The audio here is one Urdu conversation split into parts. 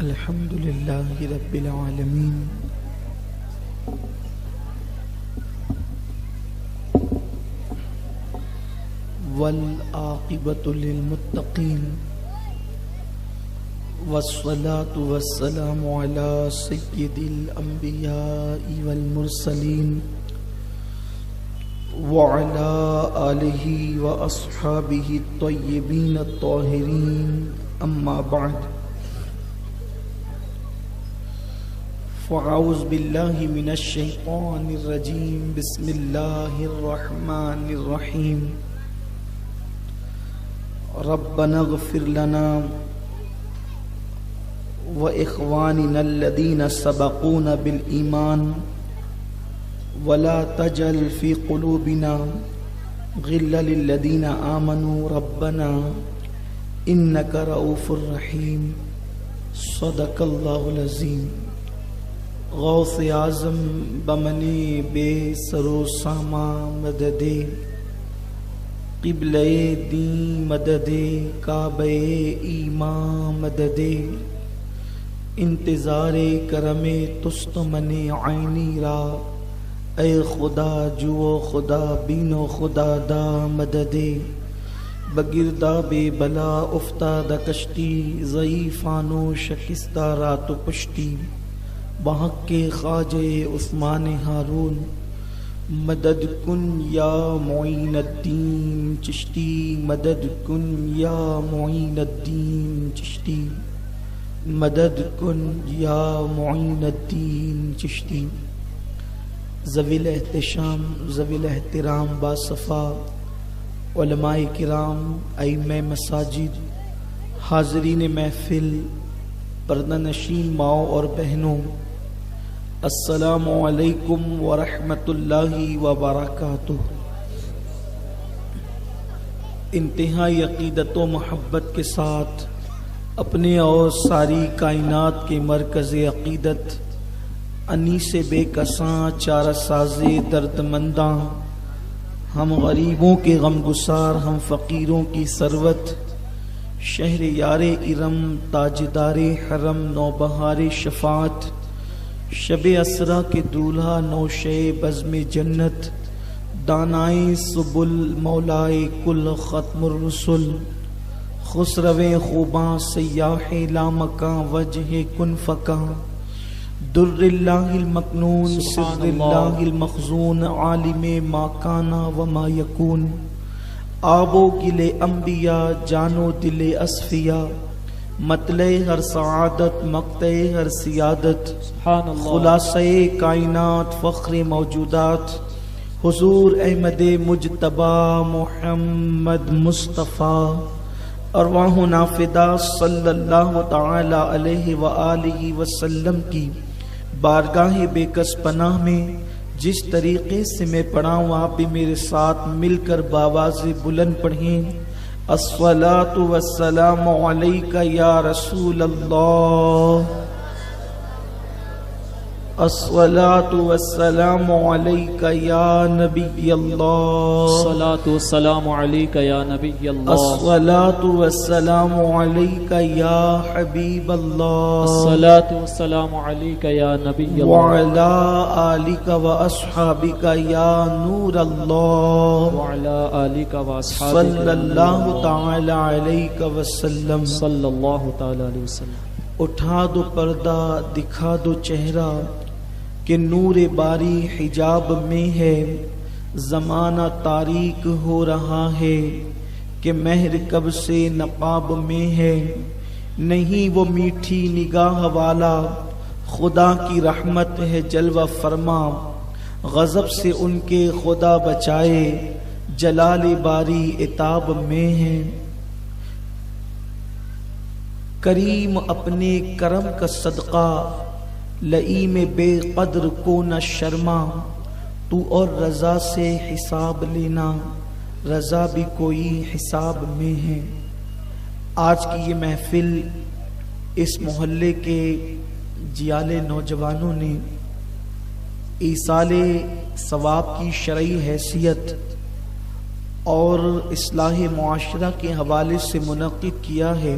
الحمد لله رب العالمين والعاقبة للمتقين والصلاة والسلام على سيد الأنبياء والمرسلين وعلى آله وأصحابه الطيبين الطاهرين أما بعد فأعوذ بالله من الشيطان الرجيم بسم الله الرحمن الرحيم ربنا اغفر لنا وإخواننا الذين سبقونا بالإيمان ولا تجعل في قلوبنا غلا للذين آمنوا ربنا إنك رؤوف رحيم صدق الله العظيم. غوث اعظم بمنی بے سرو ساما مدد قبلہ دین مدد کعبہ ایمان مدد انتظار کرم تست من عینی را اے خدا جو خدا بینو خدا دا مدد بگردہ بے بلا افتادہ کشتی ضعیفانو شکستہ رات و پشتی بحق کے خواجہ عثمان ہارون مدد کن یا معین الدین چشتی مدد کن یا معین الدین چشتی مدد کن یا معین الدین چشتی. ذوی الاحتشام ذوی الاحترام باصفا علماء کرام ائمہ مساجد حاضرین محفل پردہ نشین ماؤں اور بہنوں السلام علیکم ورحمۃ اللہ وبرکاتہ. انتہائی عقیدت و محبت کے ساتھ اپنے اور ساری کائنات کے مرکز عقیدت انیس بے کساں چارہ ساز درد منداں ہم غریبوں کے غم گسار ہم فقیروں کی ثروت شہر یار ارم تاجدار حرم نوبہار شفاعت شب اسرا کے دولہا نوشے بزم جنت دانائے سبل مولائے کل ختم الرسل خسرو خوباں سیاح لامکاں وجہ کن فکاں در اللہ المکنون سر اللہ المخزون عالم ما کانا وما یکون آب و گل انبیاء جانو دل اصفیاء مطلع ہر سعادت مقطع ہر سیادت خلاصہ کائنات فخر موجودات حضور احمد مجتبی محمد مصطفیٰ ارواح نافدہ صلی اللہ تعالی علیہ وآلہ وسلم کی بارگاہ بے کس پناہ میں جس طریقے سے میں پڑھا ہوں آپ بھی میرے ساتھ مل کر باواز بلند پڑھیں. الصلاۃ والسلام علیک یا رسول اللہ الصلاۃ والسلام علیک یا نبی اللہ الصلاۃ والسلام علیک یا نبی اللہ الصلاۃ والسلام علیک یا حبیب اللہ الصلاۃ والسلام علیک یا نبی اللہ وعلی آلک واصحابک یا نور اللہ وعلی آلک واصحابک صلی اللہ تعالی علیہ وسلم. صلی اللہ تعالی علیہ وسلم. اٹھا دو پردہ دکھا دو چہرہ کہ نور باری حجاب میں ہے زمانہ تاریک ہو رہا ہے کہ مہر کب سے نقاب میں ہے نہیں وہ میٹھی نگاہ والا خدا کی رحمت ہے جلوہ فرما غضب سے ان کے خدا بچائے جلال باری عتاب میں ہے. کریم اپنے کرم کا صدقہ لئیم بے قدر کو نہ شرما تو اور رضا سے حساب لینا رضا بھی کوئی حساب میں ہے. آج کی یہ محفل اس محلے کے جیال نوجوانوں نے ایصال ثواب کی شرعی حیثیت اور اصلاح معاشرہ کے حوالے سے منعقد کیا ہے.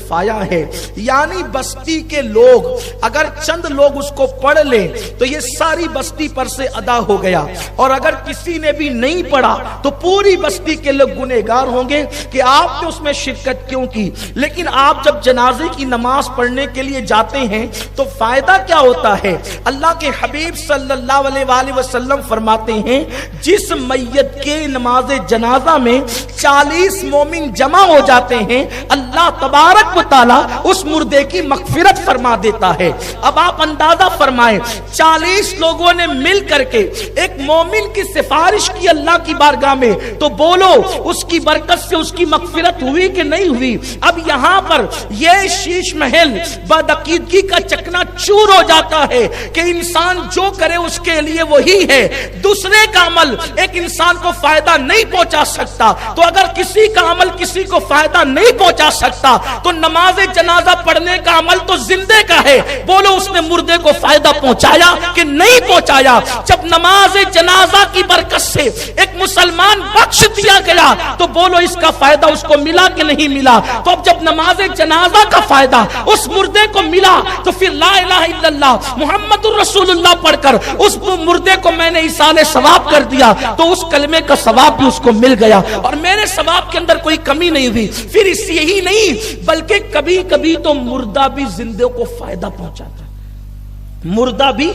کفایہ ہے، یعنی بستی کے لوگ اگر چند لوگ اس کو پڑھ لیں تو یہ ساری بستی پر سے ادا ہو گیا، اور اگر کسی نے بھی نہیں پڑھا تو پوری بستی کے لوگ گنہگار ہوں گے کہ آپ نے اس میں شرکت کیوں کی۔ لیکن آپ جب جنازے کی نماز پڑھنے کے لیے جاتے ہیں تو فائدہ کیا ہوتا ہے؟ اللہ کے حبیب صلی اللہ علیہ وآلہ وسلم فرماتے ہیں جس میت کے نماز جنازہ میں 40 مومن جمع ہو جاتے ہیں اللہ تبارک و تعالی اس مردے کی مغفرت فرما دیتا ہے۔ اب آپ اندازہ فرمائیں 40 لوگوں نے مل کر کے ایک مومن کی سفارش کی اللہ کی بارگاہ میں، تو بولو اس کی برکت سے اس کی مغفرت ہوئی کہ نہیں ہوئی؟ اب یہاں پر یہ شیش محل بدعقیدگی کا چکنا چور ہو جاتا ہے کہ انسان جو کرے اس کے لیے وہی ہے، دوسرے کا عمل ایک انسان کو فائدہ نہیں پہنچا سکتا۔ تو اگر کسی کا عمل کسی کو فائدہ نہیں پہنچا سکتا تو نماز جنازہ پڑھنے کا عمل تو زندے کا ہے، بولو اس نے مردے کو فائدہ پہنچایا کہ نہیں پہنچایا؟ جب نماز جنازہ کی برکت سے ایک مسلمان بخش دیا گیا تو بولو اس کا فائدہ اس کو ملا کہ نہیں ملا؟ تو اب جب نماز جنازہ کا فائدہ اس مردے کو ملا تو پھر لا الہ الا اللہ محمد الرسول اللہ پڑھ کر اس مردے کو میں نے ایصال ثواب کر دیا تو اس کلمے کا ثواب بھی اس کو مل گیا اور میرے ثواب کے اندر کوئی کمی نہیں ہوئی۔ پھر اس یہی نہیں بلکہ کبھی کبھی تو مردہ بھی زندے کو فائدہ پہنچاتا ہے، مردہ بھی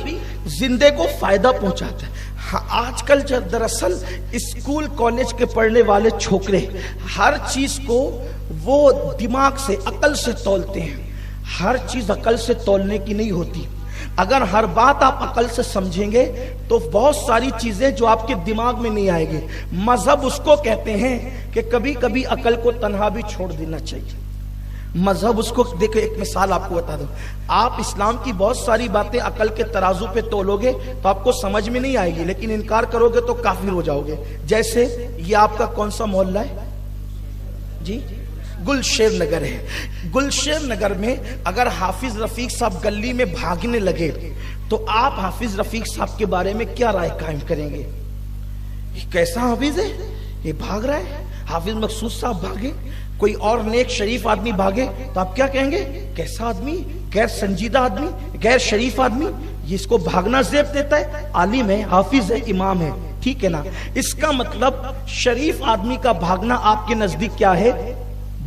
زندے کو فائدہ پہنچاتا ہے۔ آج کل دراصل اسکول کالج کے پڑھنے والے چھوکرے ہر چیز کو وہ دماغ سے عقل سے تولتے ہیں، ہر چیز عقل سے تولنے کی نہیں ہوتی۔ اگر ہر بات آپ عقل سے سمجھیں گے تو بہت ساری چیزیں جو آپ کے دماغ میں نہیں آئے گی۔ مذہب اس کو کہتے ہیں کہ کبھی کبھی عقل کو تنہا بھی چھوڑ دینا چاہیے۔ مذہب اس کو دیکھو، ایک مثال آپ کو بتا دوں، آپ اسلام کی بہت ساری باتیں عقل کے ترازو پہ تولو گے تو آپ کو سمجھ میں نہیں آئے گی، لیکن انکار کرو گے تو کافر ہو جاؤ گے۔ جیسے یہ آپ کا کون سا محلہ ہے جی؟ گلشیر نگر ہے۔ گلشیر نگر میں اگر حافظ رفیق صاحب گلی میں بھاگنے لگے تو آپ حافظ رفیق صاحب کے بارے میں کیا رائے قائم کریں گے؟ یہ کیسا حافظ ہے، یہ بھاگ رہا ہے؟ حافظ مقصود صاحب بھاگے، کوئی اور نیک شریف آدمی بھاگے تو آپ کیا کہیں گے؟ کیسا آدمی، غیر سنجیدہ آدمی، غیر شریف آدمی، یہ اس کو بھاگنا زیب دیتا ہے، عالم ہے، حافظ ہے، امام ہے، ٹھیک ہے نا؟ اس کا مطلب شریف آدمی کا بھاگنا آپ کے نزدیک کیا ہے؟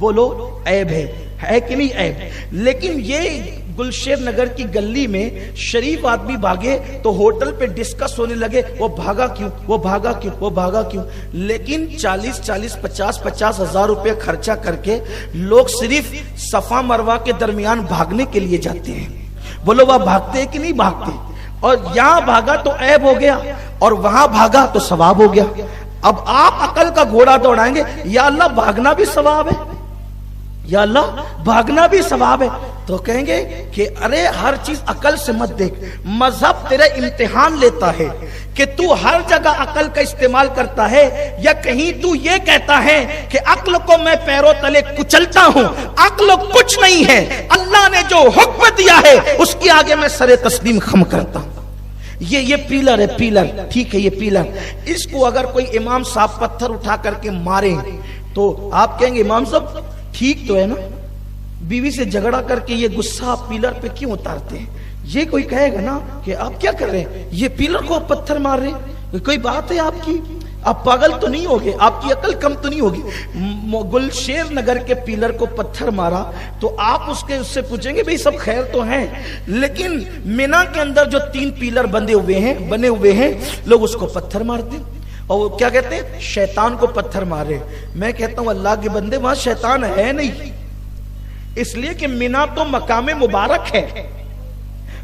بولو عیب ہے کہ نہیں عیب؟ لیکن یہ گلشیر نگر کی گلی میں شریف آدمی بھاگے تو ہوٹل پہ ڈسکس ہونے لگے وہ بھاگا کیوں، وہ بھاگا کیوں، وہ بھاگا کیوں؟ لیکن 40-50 ہزار روپے خرچہ کر کے لوگ صرف صفا مروہ کے درمیان بھاگنے کے لیے جاتے ہیں، بولو وہ بھاگتے کہ نہیں بھاگتے؟ اور یہاں بھاگا تو عیب ہو گیا اور وہاں بھاگا تو ثواب ہو گیا۔ اب آپ عقل کا گھوڑا دوڑائیں گے، یا اللہ بھاگنا بھی ثواب ہے، یا اللہ بھاگنا بھی ثواب ہے، تو کہیں گے کہ ارے ہر چیز عقل سے مت دیکھ، مذہب تیرے امتحان لیتا ہے کہ تو ہر جگہ عقل کا استعمال کرتا ہے یا کہیں تو یہ کہتا ہے کہ عقل کو میں پیروں تلے کچلتا ہوں۔ عقل کچھ نہیں ہے، اللہ نے جو حکم دیا ہے اس کی آگے میں سر تسلیم خم کرتا ہوں۔ یہ پیلر ہے، پیلر، ٹھیک ہے، یہ پیلر، اس کو اگر کوئی امام صاحب پتھر اٹھا کر کے مارے تو آپ کہیں گے امام صاحب ٹھیک تو ہے نا، بیوی سے جھگڑا کر کے یہ غصہ آپ پیلر پہ کیوں اتارتے ہیں؟ یہ کوئی کہے گا نا کہ آپ کیا کر رہے ہیں، یہ پیلر کو آپ پتھر مار رہے ہیں، کوئی بات ہے آپ کی؟ آپ پاگل تو نہیں ہوگے، آپ کی عقل کم تو نہیں ہوگی؟ گلشیر نگر کے پیلر کو پتھر مارا تو آپ اس سے پوچھیں گے بھئی سب خیر تو ہیں، لیکن مینا کے اندر جو 3 پیلر بنے ہوئے ہیں لوگ اس کو پتھر مارتے ہیں اور وہ کیا کہتے ہیں؟ شیطان کو پتھر مارے۔ میں کہتا ہوں اللہ کے بندے وہاں شیطان ہے نہیں، اس لیے کہ مینا تو مقام مبارک ہے،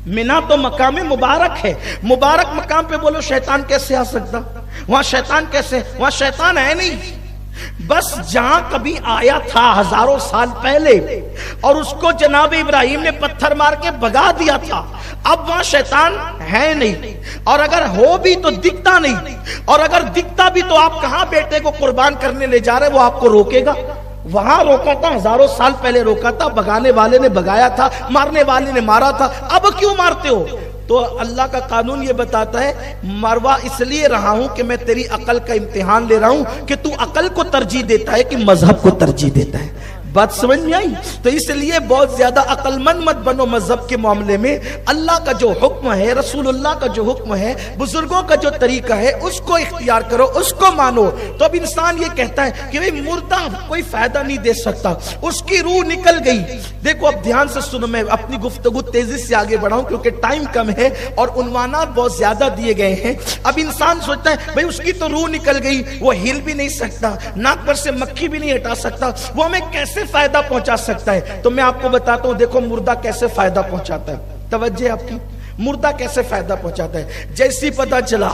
مینا تو مقام مبارک ہے، مبارک مقام پہ بولو شیطان کیسے آ سکتا؟ وہاں شیطان کیسے؟ وہاں شیطان ہے نہیں، بس جہاں کبھی آیا تھا ہزاروں سال پہلے اور اس کو جناب ابراہیم نے پتھر مار کے بھگا دیا تھا، اب وہاں شیطان ہے نہیں، اور اگر ہو بھی تو دکھتا نہیں، اور اگر دکھتا بھی تو آپ کہاں بیٹے کو قربان کرنے لے جا رہے، وہ آپ کو روکے گا؟ وہاں روکا تھا، ہزاروں سال پہلے روکا تھا، بھگانے والے نے بھگایا تھا، مارنے والے نے مارا تھا، اب کیوں مارتے ہو؟ تو اللہ کا قانون یہ بتاتا ہے مروہ اس لیے رہا ہوں کہ میں تیری عقل کا امتحان لے رہا ہوں کہ تو عقل کو ترجیح دیتا ہے کہ مذہب کو ترجیح دیتا ہے۔ بات سمجھ میں آئی؟ تو اس لیے بہت زیادہ عقل مند مت بنو مذہب کے معاملے میں. اللہ کا جو حکم ہے، رسول اللہ کا جو حکم ہے، بزرگوں کا جو طریقہ ہے، اس کو اختیار کرو، اس کو مانو. تو اب انسان یہ کہتا ہے کہ مردہ کوئی فائدہ نہیں دے سکتا، اس کی روح نکل گئی. دیکھو اب دھیان سے سنو، میں اپنی گفتگو تیزی سے آگے بڑھاؤں کیونکہ ٹائم کم ہے اور عنوانات بہت زیادہ دیے گئے ہیں. اب انسان سوچتا ہے بھئی اس کی تو روح نکل گئی، وہ ہل بھی نہیں سکتا، ناک پر سے مکھی بھی نہیں ہٹا سکتا، وہ ہمیں کیسے فائدہ پہنچا سکتا ہے؟ تو میں آپ کو بتاتا ہوں، دیکھو مردہ کیسے فائدہ پہنچاتا ہے. توجہ آپ کی، مردہ کیسے فائدہ پہنچاتا ہے. جیسی پتہ چلا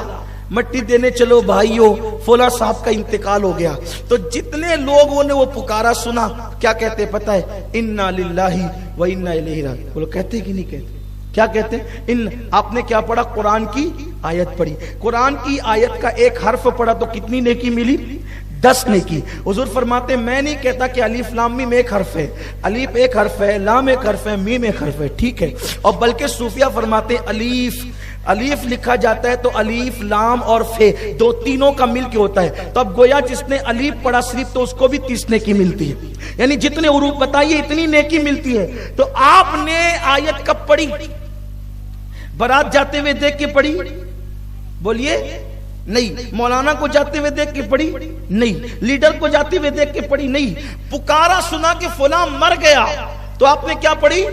مٹی دینے چلو بھائیو فلاں صاحب کا انتقال ہو گیا، تو جتنے لوگوں نے وہ پکارا سنا، کیا کہتے پتہ ہے؟ انا للہ و انا الیہ راجعون. بولو کہتے کہ نہیں کہتے؟ کیا کہتے ہیں؟ آپ نے کیا پڑھا؟ قرآن کی آیت پڑھی. قرآن کی آیت کا ایک حرف پڑھا تو کتنی نیکی ملی؟ 10 نیکی. حضور فرماتے ہیں میں نہیں کہتا کہ الف لام میم ایک حرف ہے، الف ایک حرف ہے، لام ایک حرف ہے، میم ایک حرف ہے، ٹھیک ہے. اور بلکہ صوفیہ فرماتے ہیں الف لکھا جاتا ہے تو الف لام اور فے دو تینوں کا مل کے ہوتا ہے. تو اب گویا جس نے الف پڑھا صرف تو اس کو بھی 30 نیکی ملتی ہے، یعنی جتنے حروف بتائیے اتنی نیکی ملتی ہے. تو آپ نے آیت کب پڑھی؟ برات جاتے ہوئے دیکھ کے پڑھی؟ بولیے نہیں. مولانا کو جاتے ہوئے دیکھ کے پڑھی؟ نہیں. لیڈر کو جاتے ہوئے دیکھ کے پڑھی؟ نہیں. پکارا سنا کہ فلاں مر گیا تو آپ نے کیا پڑھی؟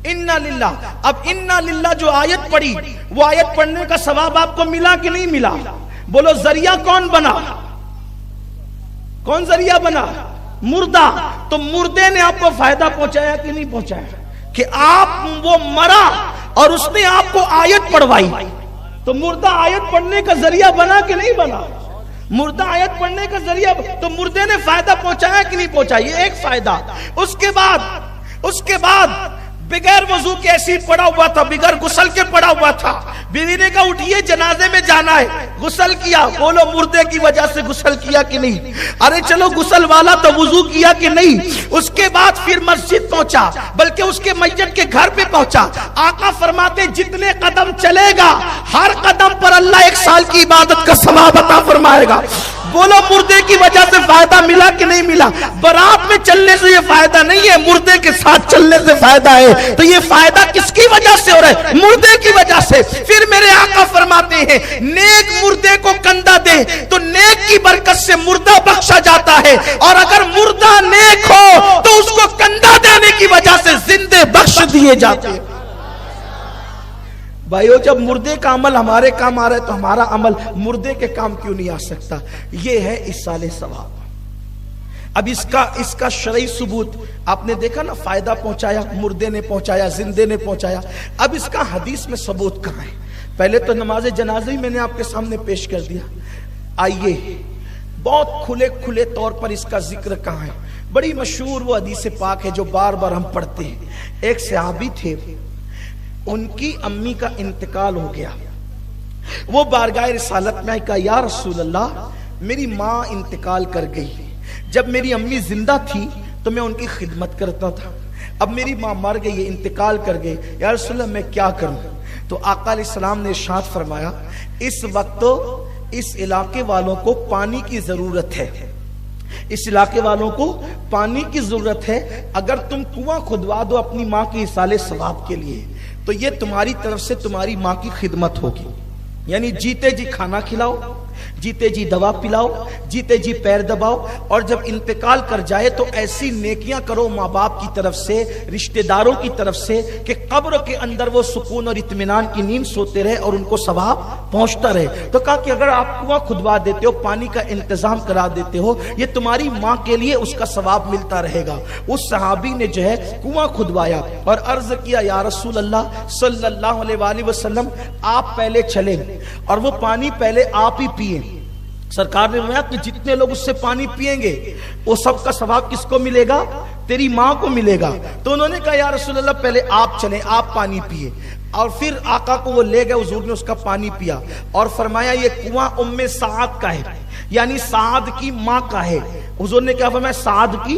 انا للہ. اب انا للہ جو آیت پڑھی، وہ آیت پڑھنے کا ثواب آپ کو ملا کہ نہیں ملا؟ بولو ذریعہ کون بنا؟ کون ذریعہ بنا؟ مردہ. تو مردے نے آپ کو فائدہ پہنچایا کہ نہیں پہنچایا؟ کہ آپ وہ مرا اور اس نے آپ کو آیت پڑھوائی، تو مردہ آیت پڑھنے کا ذریعہ بنا کہ نہیں بنا؟ مردہ آیت پڑھنے کا ذریعہ. تو مردے نے فائدہ پہنچایا کہ نہیں پہنچایا؟ یہ ایک فائدہ. اس کے بعد بغیر وضو کے ایسی پڑا ہوا تھا، بغیر غسل کے پڑا ہوا تھا. بیوی نے کہا اٹھیے جنازے میں جانا ہے، غسل کیا. بولو مردے کی وجہ سے غسل کیا کہ نہیں؟ ارے چلو غسل والا تو وضو کیا کہ نہیں؟ اس کے بعد پھر مسجد پہنچا، بلکہ اس کے میت کے گھر پہ پہنچا. آقا فرماتے جتنے قدم چلے گا ہر قدم پر اللہ 1 سال کی عبادت کا ثواب عطا فرمائے گا. بولو مردے کی وجہ سے فائدہ ملا کہ نہیں ملا؟ برات میں چلنے سے یہ فائدہ نہیں ہے، مردے کے ساتھ چلنے سے فائدہ ہے. تو یہ فائدہ کس کی وجہ سے ہو رہا ہے؟ مردے کی وجہ سے. پھر میرے آقا فرماتے ہیں نیک مردے کو کندھا دے تو نیک کی برکت سے مردہ بخشا جاتا ہے، اور اگر مردہ نیک ہو تو اس کو کندھا دینے کی وجہ سے زندے بخش دیے جاتے ہیں. بھائیو جب مردے کا عمل ہمارے کام آ رہا ہے تو ہمارا عمل مردے کے کام کیوں نہیں آ سکتا؟ یہ ہے ایصال ثواب. اب اس کا شرعی ثبوت آپ نے دیکھا نا، فائدہ پہنچایا، مردے نے پہنچایا، زندے نے پہنچایا. اب اس کا حدیث میں ثبوت کہاں ہے؟ پہلے تو نماز جنازہ ہی میں نے آپ کے سامنے پیش کر دیا. آئیے بہت کھلے طور پر اس کا ذکر کہاں ہے؟ بڑی مشہور وہ حدیث پاک ہے جو بار بار ہم پڑھتے ہیں. ایک صحابی تھے، ان کی امی کا انتقال ہو گیا. وہ بارگاہ رسالت میں کہا یا رسول اللہ میری ماں انتقال کر گئی. جب میری امی زندہ تھی تو میں ان کی خدمت کرتا تھا، اب میری ماں مر گئی، انتقال کر گئی، یا رسول اللہ میں کیا کروں؟ تو آقا علیہ السلام نے ارشاد فرمایا اس وقت اس علاقے والوں کو پانی کی ضرورت ہے، اس علاقے والوں کو پانی کی ضرورت ہے. اگر تم کنواں کھدوا دو اپنی ماں کی ایصال ثواب کے لیے تو یہ تمہاری طرف سے تمہاری ماں کی خدمت ہوگی. یعنی جیتے جی کھانا کھلاؤ، جیتے جی دوا پلاؤ، جیتے جی پیر دباؤ، اور جب انتقال کر جائے تو ایسی نیکیاں کرو ماں باپ کی طرف سے، رشتہ داروں کی طرف سے، کہ قبر کے اندر وہ سکون اور اطمینان کی نیند سوتے رہے اور ان کو ثواب پہنچتا رہے. تو کہا کہ اگر آپ کنواں کھدوا دیتے ہو، پانی کا انتظام کرا دیتے ہو، یہ تمہاری ماں کے لیے اس کا ثواب ملتا رہے گا. اس صحابی نے جو ہے کنواں کھدوایا اور عرض کیا یا رسول اللہ صلی اللہ علیہ وآلہ وسلم آپ پہلے چلیں اور وہ پانی پہلے آپ ہی پیئیں. سرکار نے فرمایا کہ جتنے لوگ اس سے پانی پیئیں گے وہ سب کا ثواب کس کو ملے گا؟ تیری ماں کو ملے گا. تو انہوں نے کہا یا رسول اللہ پہلے آپ چلیں، آپ پانی پیئے. اور پھر آقا کو وہ لے گئے، حضور نے اس کا پانی پیا اور فرمایا یہ کنواں ام سعد کا ہے، یعنی سعد کی ماں کا ہے. حضور نے کیا فرمایا؟ سعد کی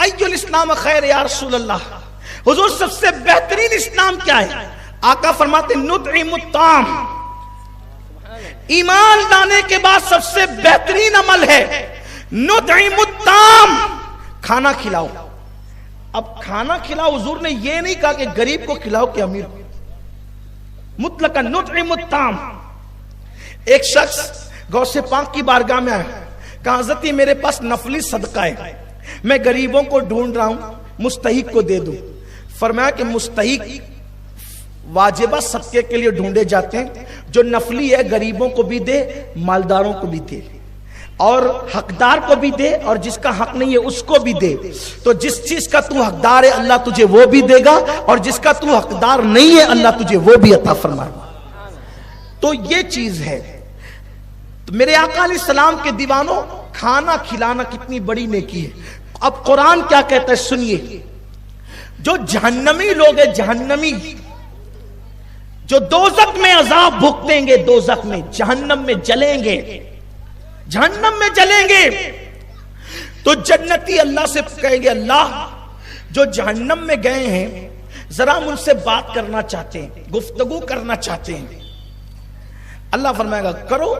ایل اسلام خیر یا رسول اللہ، حضور سب سے بہترین اسلام کیا ہے؟ آقا فرماتے نطعم الطعام، ایمان لانے کے بعد سب سے بہترین عمل ہے نطعم الطعام، کھانا کھلاؤ۔ اب کھانا کھلاؤ حضور نے یہ نہیں کہا کہ غریب کو کھلاؤ کہ امیر کو، مطلقاً نطعم الطعام۔ ایک شخص غوث پاک کی بارگاہ میں آیا، کہا حضرت میرے پاس نفلی صدقہ ہے، میں غریبوں کو ڈھونڈ رہا ہوں، مستحق کو دے دوں۔ فرمایا کہ مستحق واجبہ صدقے کے لیے ڈھونڈے جاتے ہیں، جو نفلی ہے غریبوں کو بھی دے، مالداروں کو بھی دے، اور حقدار کو بھی دے، اور جس کا حق نہیں ہے اس کو بھی دے۔ تو جس چیز کا تو حقدار ہے اللہ تجھے وہ بھی دے گا، اور جس کا تو حقدار نہیں ہے اللہ تجھے وہ بھی عطا فرمائے گا۔ تو یہ چیز ہے۔ تو میرے آقا علیہ السلام کے دیوانوں، کھانا کھلانا کتنی بڑی نیکی ہے۔ اب قرآن کیا کہتا ہے سنیے، جو جہنمی لوگ ہیں، جہنمی جو دوزخ میں عذاب بھگتیں گے، دوزخ میں جہنم میں جلیں گے، جہنم میں جلیں گے، تو جنتی اللہ سے کہیں گے اللہ جو جہنم میں گئے ہیں ذرا ہم ان سے بات کرنا چاہتے ہیں، گفتگو کرنا چاہتے ہیں۔ اللہ فرمائے گا کرو۔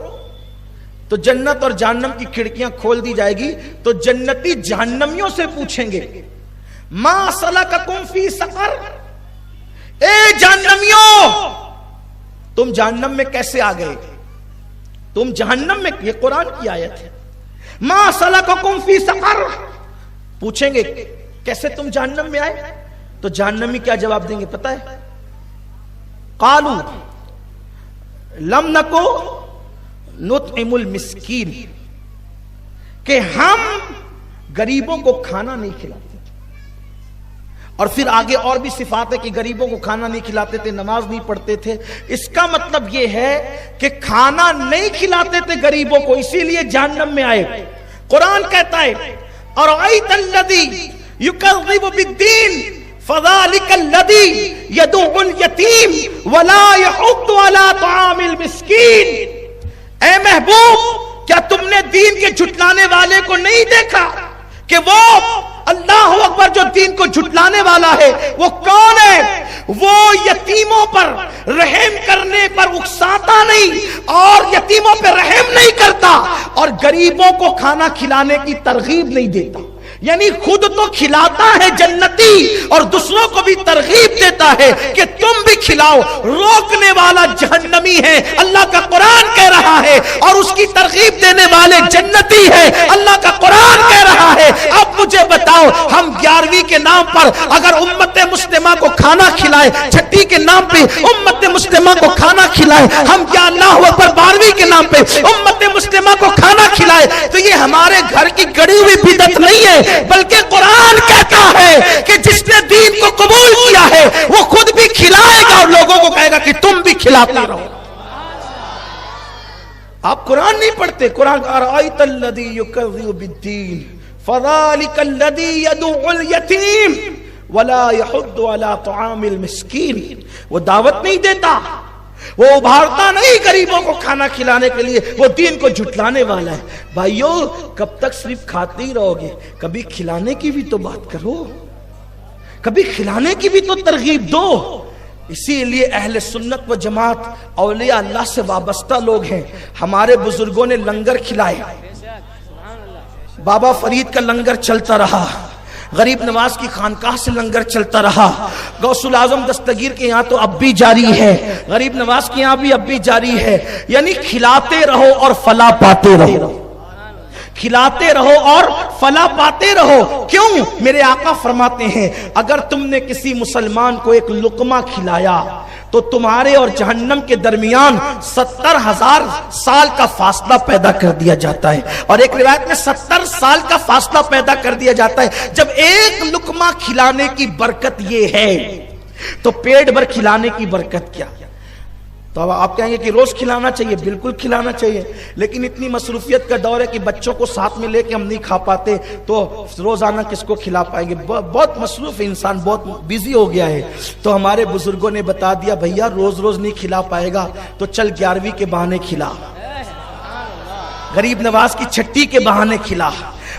تو جنت اور جہنم کی کھڑکیاں کھول دی جائے گی، تو جنتی جہنمیوں سے پوچھیں گے ما سلککم فی سقر، اے جہنمیوں تم جہنم میں کیسے آ گئے؟ تم جہنم میں، یہ قرآن کی آیت ہے، ما سلککم فی سقر، پوچھیں گے کیسے تم جہنم میں آئے؟ تو جہنمی کیا جواب دیں گے پتہ ہے؟ قالوا لم نکو نطعم المسکین، کہ ہم غریبوں کو کھانا نہیں کھلاتے۔ اور پھر آگے اور بھی صفات ہے کہ غریبوں کو کھانا نہیں کھلاتے تھے، نماز نہیں پڑھتے تھے۔ اس کا مطلب یہ ہے کہ کھانا نہیں کھلاتے تھے غریبوں کو، اسی لیے جہنم میں آئے۔ قرآن کہتا ہے اَرَأَيْتَ الَّذِي يُكَذِّبُ بِالدِّينِ فَذَلِكَ الَّذِي يَدُعُّ الْيَتِيمَ وَلَا يَحُضُّ عَلَى طَعَامِ الْمِسْكِينِ، اے محبوب کیا تم نے دین کے جھٹلانے والے کو نہیں دیکھا کہ وہ اللہ اکبر جو دین کو جھٹلانے والا ہے وہ کون ہے؟ وہ یتیموں پر رحم کرنے پر اکساتا نہیں، اور یتیموں پہ رحم نہیں کرتا، اور غریبوں کو کھانا کھلانے کی ترغیب نہیں دیتا۔ یعنی خود تو کھلاتا ہے جنتی، اور دوسروں کو بھی ترغیب دیتا ہے کہ تم بھی کھلاؤ۔ روکنے والا جہنمی ہے، اللہ کا قرآن کہہ رہا ہے، اور اس کی ترغیب دینے والے جنتی ہے، اللہ کا قرآن کہہ رہا ہے۔ اب مجھے بتاؤ، ہم 11ویں کے نام پر اگر امت مسلمہ کو کھانا کھلائے، چھٹی کے نام پہ امت مسلمہ کو کھانا کھلائے، ہم یا اللہ اکبر 12ویں کے نام پہ امت مسلمہ کو کھانا کھلائے، تو یہ ہمارے گھر کی گڑی ہوئی بدعت نہیں ہے، بلکہ قرآن کہتا ہے کہ جس نے دین کو قبول کیا ہے وہ خود بھی کھلائے گا، اور لوگوں کو کہے گا کہ تم بھی کھلاتے رہو۔ آپ قرآن نہیں پڑھتے، قرآن اَرَأَيْتَ الَّذِي يُكَذِّبُ بِالدِّينِ فَذَلِكَ الَّذِي يَدُعُّ الْيَتِيمَ وَلَا يَحُضُّ عَلَى طَعَامِ الْمِسْكِينِ، وہ دعوت نہیں دیتا، وہ ابھارتا نہیں غریبوں کو کھانا کھلانے کے لیے، وہ دین کو جھٹلانے والا ہے۔ بھائیو کب تک صرف کھاتے ہی رہو گے؟ کبھی کھلانے کی بھی تو بات کرو، کبھی کھلانے کی بھی تو ترغیب دو۔ اسی لیے اہل سنت و جماعت اولیاء اللہ سے وابستہ لوگ ہیں۔ ہمارے بزرگوں نے لنگر کھلائے، بابا فرید کا لنگر چلتا رہا، غریب نواز کی خانقاہ سے لنگر چلتا رہا، غوث العظم دستگیر کے یہاں تو اب بھی جاری ہے، غریب نواز کے یہاں بھی اب بھی جاری ہے۔ یعنی کھلاتے رہو اور فلاح پاتے رہو، کھلاتے رہو اور فلاح پاتے رہو۔ کیوں؟ میرے آقا فرماتے ہیں اگر تم نے کسی مسلمان کو ایک لقمہ کھلایا تو تمہارے اور جہنم کے درمیان 70,000 سال کا فاصلہ پیدا کر دیا جاتا ہے، اور ایک روایت میں 70 سال کا فاصلہ پیدا کر دیا جاتا ہے۔ جب ایک لقمہ کھلانے کی برکت یہ ہے تو پیٹ بھر کھلانے کی برکت کیا؟ تو اب آپ کہیں گے کہ روز کھلانا چاہیے، بالکل کھلانا چاہیے، لیکن اتنی مصروفیت کا دور ہے کہ بچوں کو ساتھ میں لے کے ہم نہیں کھا پاتے، تو روزانہ کس کو کھلا پائیں گے؟ بہت مصروف ہے انسان، بہت بیزی ہو گیا ہے۔ تو ہمارے بزرگوں نے بتا دیا بھیا روز روز نہیں کھلا پائے گا تو چل 11ویں کے بہانے کھلا، غریب نواز کی چھٹی کے بہانے کھلا،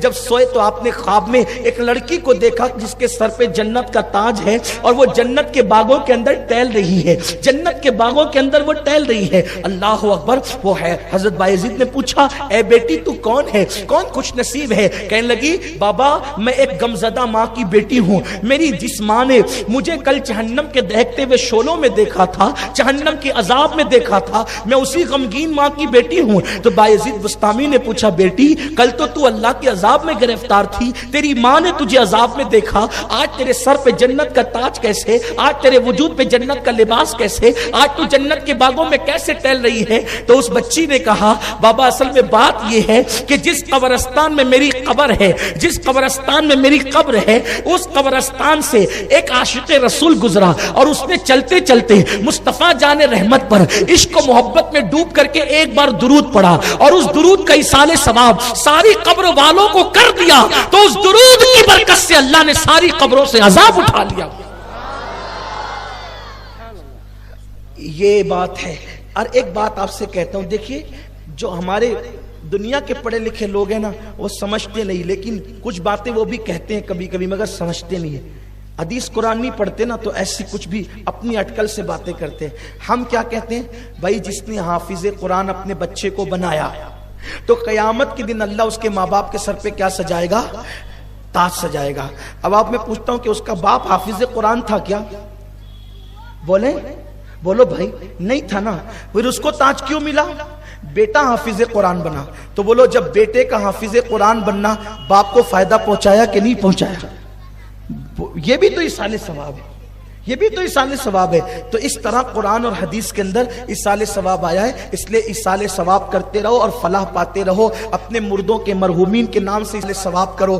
جب سوئے تو آپ نے خواب میں ایک لڑکی کو دیکھا جس کے سر پہ جنت کا تاج ہے اور وہ جنت کے باغوں کے اندر ٹہل رہی ہے، جنت کے باغوں کے اندر وہ ٹہل رہی ہے۔ اللہ اکبر، وہ ہے حضرت بایزید نے پوچھا اے بیٹی تو کون ہے، کون خوش نصیب ہے؟ کہنے لگی بابا میں ایک غمزدہ ماں کی بیٹی ہوں، میری جس ماں نے مجھے کل جہنم کے دہکتے ہوئے شعلوں میں دیکھا تھا، جہنم کے عذاب میں دیکھا تھا، میں اسی غمگین ماں کی بیٹی ہوں۔ تو بایزید بسطامی نے پوچھا بیٹی کل تو اللہ کے عذاب میں گرفتار تھی، تیری ماں نے تجھے عذاب میں دیکھا، آج تیرے سر پہ جنت کا تاج کیسے، آج تیرے وجود پہ جنت کا لباس کیسے، آج تو جنت کے باغوں میں کیسے ٹہل رہی ہے؟ تو اس بچی نے کہا بابا اصل میں بات یہ ہے کہ جس قبرستان میں میری قبر ہے، جس قبرستان میں میری قبر ہے، اس قبرستان سے ایک عاشق رسول گزرا اور اس نے چلتے چلتے مصطفیٰ جان رحمت پر عشق و محبت میں ڈوب کر کے ایک بار درود پڑھا اور اس درود کا ایصال ثواب ساری قبر والوں کو کر دیا، تو اس درود کی برکت سے اللہ نے ساری قبروں سے عذاب اٹھا لیا۔ یہ بات ہے۔ اور ایک بات آپ سے کہتا ہوں، دیکھیے جو ہمارے دنیا کے پڑھے لکھے لوگ ہیں نا وہ سمجھتے نہیں، لیکن کچھ باتیں وہ بھی کہتے ہیں کبھی کبھی مگر سمجھتے نہیں ہیں۔ حدیث قرآن نہیں پڑھتے نا تو ایسی کچھ بھی اپنی اٹکل سے باتیں کرتے ہیں۔ ہم کیا کہتے ہیں بھائی جس نے حافظ قرآن اپنے بچے کو بنایا تو قیامت کے دن اللہ اس کے ماں باپ کے سر پہ کیا سجائے گا؟ تاج سجائے گا۔ اب آپ میں پوچھتا ہوں کہ اس کا باپ حافظ قرآن تھا کیا؟ بولیں، بولو بھائی نہیں تھا نا، پھر اس کو تاج کیوں ملا؟ بیٹا حافظ قرآن بنا، تو بولو جب بیٹے کا حافظ قرآن بننا باپ کو فائدہ پہنچایا کہ نہیں پہنچایا؟ یہ بھی تو ایصال ثواب ہے، یہ بھی تو ایصال ثواب ہے۔ تو اس طرح قرآن اور حدیث کے اندر ایصال ثواب آیا ہے، اس لیے ایصال ثواب کرتے رہو اور فلاح پاتے رہو۔ اپنے مردوں کے مرحومین کے نام سے ایصال ثواب کرو،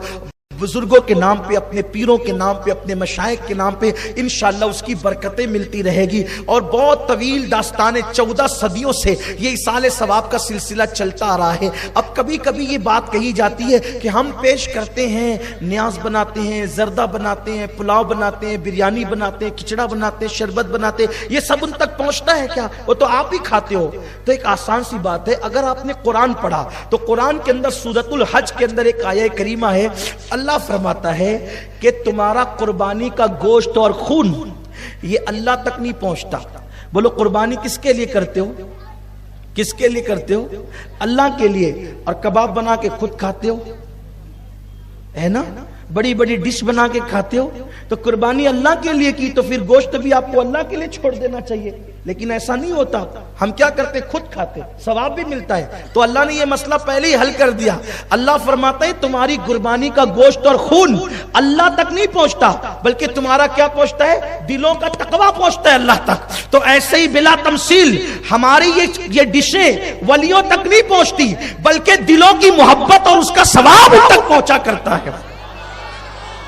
بزرگوں کے نام پہ، اپنے پیروں کے نام پہ، اپنے مشائخ کے نام پہ، انشاءاللہ اس کی برکتیں ملتی رہے گی۔ اور بہت طویل داستان 14 صدیوں سے یہ ایصال ثواب کا سلسلہ چلتا آ رہا ہے۔ اب کبھی کبھی یہ بات کہی جاتی ہے کہ ہم پیش کرتے ہیں، نیاز بناتے ہیں، زردہ بناتے ہیں، پلاؤ بناتے ہیں، بریانی بناتے ہیں، کھچڑا بناتے ہیں، شربت بناتے ہیں، یہ سب ان تک پہنچتا ہے کیا؟ وہ تو آپ ہی کھاتے ہو۔ تو ایک آسان سی بات ہے، اگر آپ نے قرآن پڑھا تو قرآن کے اندر سورۃ الحج کے اندر ایک آیہ کریمہ ہے، اللہ فرماتا ہے کہ تمہارا قربانی کا گوشت اور خون یہ اللہ تک نہیں پہنچتا۔ بولو قربانی کس کے لیے کرتے ہو؟ کس کے لیے کرتے ہو؟ اللہ کے لیے۔ اور کباب بنا کے خود کھاتے ہو، ہے نا؟ بڑی بڑی ڈش بنا کے کھاتے ہو، تو قربانی اللہ کے لیے کی تو پھر گوشت بھی آپ کو اللہ کے لیے چھوڑ دینا چاہیے، لیکن ایسا نہیں ہوتا۔ ہم کیا کرتے؟ خود کھاتے، ثواب بھی ملتا ہے۔ تو اللہ نے یہ مسئلہ پہلے ہی حل کر دیا۔ اللہ فرماتا ہے تمہاری قربانی کا گوشت اور خون اللہ تک نہیں پہنچتا، بلکہ تمہارا کیا پہنچتا ہے؟ دلوں کا تقویٰ پہنچتا ہے اللہ تک۔ تو ایسے ہی بلا تمثیل ہماری یہ ڈشیں ولیوں تک نہیں پہنچتی، بلکہ دلوں کی محبت اور اس کا ثواب ان تک پہنچا کرتا ہے،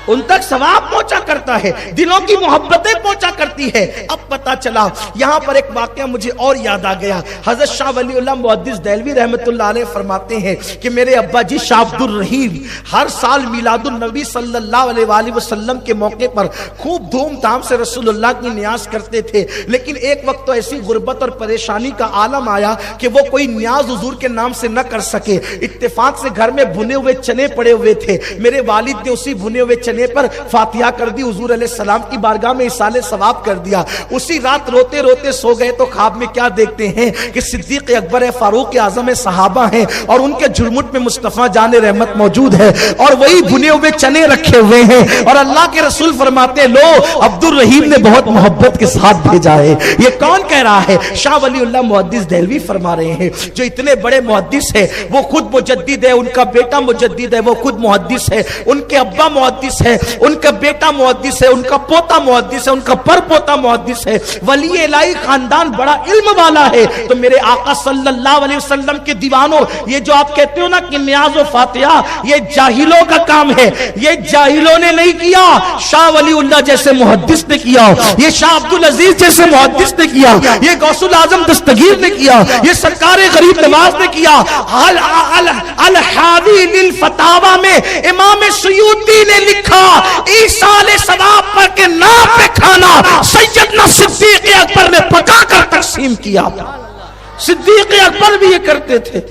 ان تک ثواب پہنچا کرتا ہے، دلوں کی محبتیں پہنچا کرتی ہے۔ اب پتا چلا، یہاں پر ایک واقعہ مجھے اور یاد آ گیا۔ حضرت شاہ ولی اللہ محدث دہلوی رحمت اللہ علیہ فرماتے ہیں کہ میرے ابا جی شاہ عبد الرحیم ہر سال میلاد النبی صلی اللہ علیہ وآلہ وسلم کے موقع پر خوب دھوم دھام سے رسول اللہ کی نیاز کرتے تھے، لیکن ایک وقت تو ایسی غربت اور پریشانی کا عالم آیا کہ وہ کوئی نیاز حضور کے نام سے نہ کر سکے۔ اتفاق سے گھر میں بھنے ہوئے چنے پڑے ہوئے تھے، میرے والد نے اسی بھنے ہوئے چنے پر فاتحہ کر دی، حضور علیہ السلام کی بارگاہ میں ایصال ثواب کر دیا۔ اسی رات روتے روتے سو گئے تو خواب میں کیا دیکھتے ہیں کہ صدیق اکبر فاروق اعظم صحابہ ہیں اور ان کے جھرمٹ میں مصطفیٰ جان رحمت موجود ہے اور وہی بھنے ہوئے چنے رکھے ہوئے ہیں، اور اللہ کے رسول فرماتے ہیں لو عبد الرحیم نے بہت محبت کے ساتھ بھیجا ہے۔ یہ کون کہہ رہا ہے؟ شاہ ولی اللہ محدث دہلوی فرما رہے ہیں، جو اتنے بڑے محدث ہے، وہ خود مجدد ہے، ان کا بیٹا مجدد ہے، وہ خود محدث ہے، ان کے ابا محدث ہے، ان کا بیٹا محدث ہے، ان کا پوتا محدث ہے، ان کا پر پوتا محدث ہے، ولی الہی خاندان بڑا علم والا ہے۔ تو میرے آقا صلی اللہ علیہ وسلم کے دیوانوں، یہ جو آپ کہتے ہو نا کہ نیاز و فاتحہ یہ جاہلوں کا کام ہے، یہ جاہلوں نے نہیں کیا، شاہ ولی اللہ جیسے محدث نے کیا، یہ شاہ عبدالعزیز جیسے محدث نے کیا، یہ غوث العظم دستگیر نے کیا، یہ سرکار غریب نواز نے کیا۔ الحاوی للفتاوی میں امام سیوطی نے لکھا ایصال ثواب پر کے نام پہ کھانا سیدنا صدیق اکبر نے پکا کر تقسیم کیا۔ صدیق اکبر بھی یہ کرتے تھے۔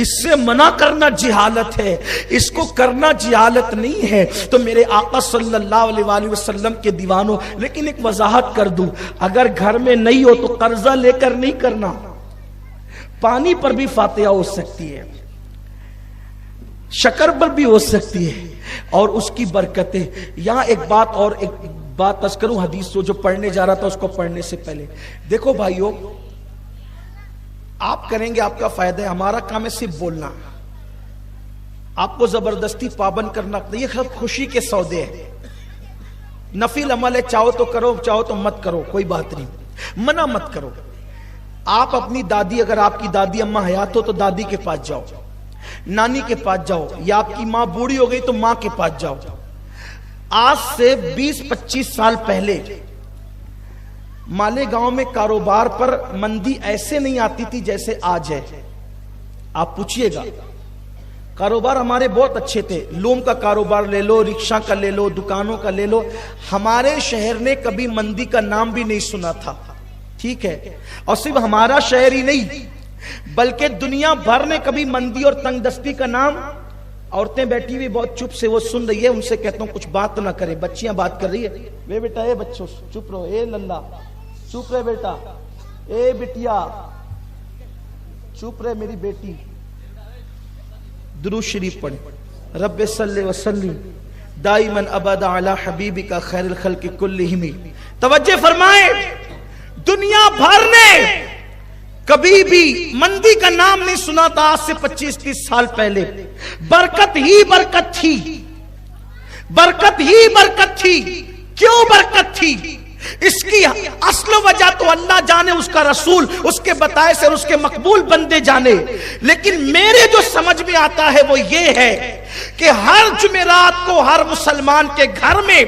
اس سے منع کرنا جہالت ہے، اس کو کرنا جہالت نہیں ہے۔ تو میرے آقا صلی اللہ علیہ وآلہ وسلم کے دیوانوں، لیکن ایک وضاحت کر دوں، اگر گھر میں نہیں ہو تو قرضہ لے کر نہیں کرنا، پانی پر بھی فاتحہ ہو سکتی ہے، شکر پر بھی ہو سکتی ہے، اور اس کی برکتیں۔ یہاں ایک بات عرض کروں، حدیث جو پڑھنے جا رہا تھا اس کو پڑھنے سے پہلے دیکھو بھائیو، آپ کریں گے آپ کا فائدہ ہے، ہمارا کام ہے صرف بولنا، آپ کو زبردستی پابند کرنا، یہ سب خوشی کے سودے ہیں، نفل عمل ہے، چاہو تو کرو چاہو تو مت کرو، کوئی بات نہیں، منع مت کرو۔ آپ اپنی دادی، اگر آپ کی دادی اماں حیات ہو تو دادی کے پاس جاؤ، نانی کے پاس جاؤ، یا آپ کی ماں بوڑھی ہو گئی تو ماں کے پاس جاؤ۔ آج سے 20-25 سال پہلے مالیگاؤں میں کاروبار پر مندی ایسے نہیں آتی تھی جیسے آج ہے، آپ پوچھئے گا، کاروبار ہمارے بہت اچھے تھے، لوم کا کاروبار لے لو، رکشہ کا لے لو، دکانوں کا لے لو، ہمارے شہر نے کبھی مندی کا نام بھی نہیں سنا تھا، ٹھیک ہے، اور صرف ہمارا شہر ہی نہیں بلکہ دنیا بھر نے کبھی مندی اور تنگ دستی کا نام، عورتیں بیٹھی ہوئی بہت چپ سے وہ سن رہی ہے، ان سے کہتا ہوں کچھ بات نہ کرے، بچیاں بات کر رہی ہے، وے بیٹا اے بچوں چپ رہو، اے للہ چپ رہے بیٹا، اے بٹیا چپ رہے میری بیٹی، درود شریف پڑھیں، رب صلی وسلم دائما ابدا علی حبیبک خیر الخلق کلہم۔ توجہ فرمائیں، دنیا بھر نے کبھی بھی مندی کا نام نہیں سنا تھا آج سے 25-30 سال پہلے، برکت ہی برکت تھی، برکت ہی برکت تھی۔ کیوں برکت تھی؟ اس کی اصل وجہ تو اللہ جانے، اس کا رسول، اس کے بتائے سے، اس کے مقبول بندے جانے، لیکن میرے جو سمجھ میں آتا ہے وہ یہ ہے کہ ہر جمعرات کو ہر مسلمان کے گھر میں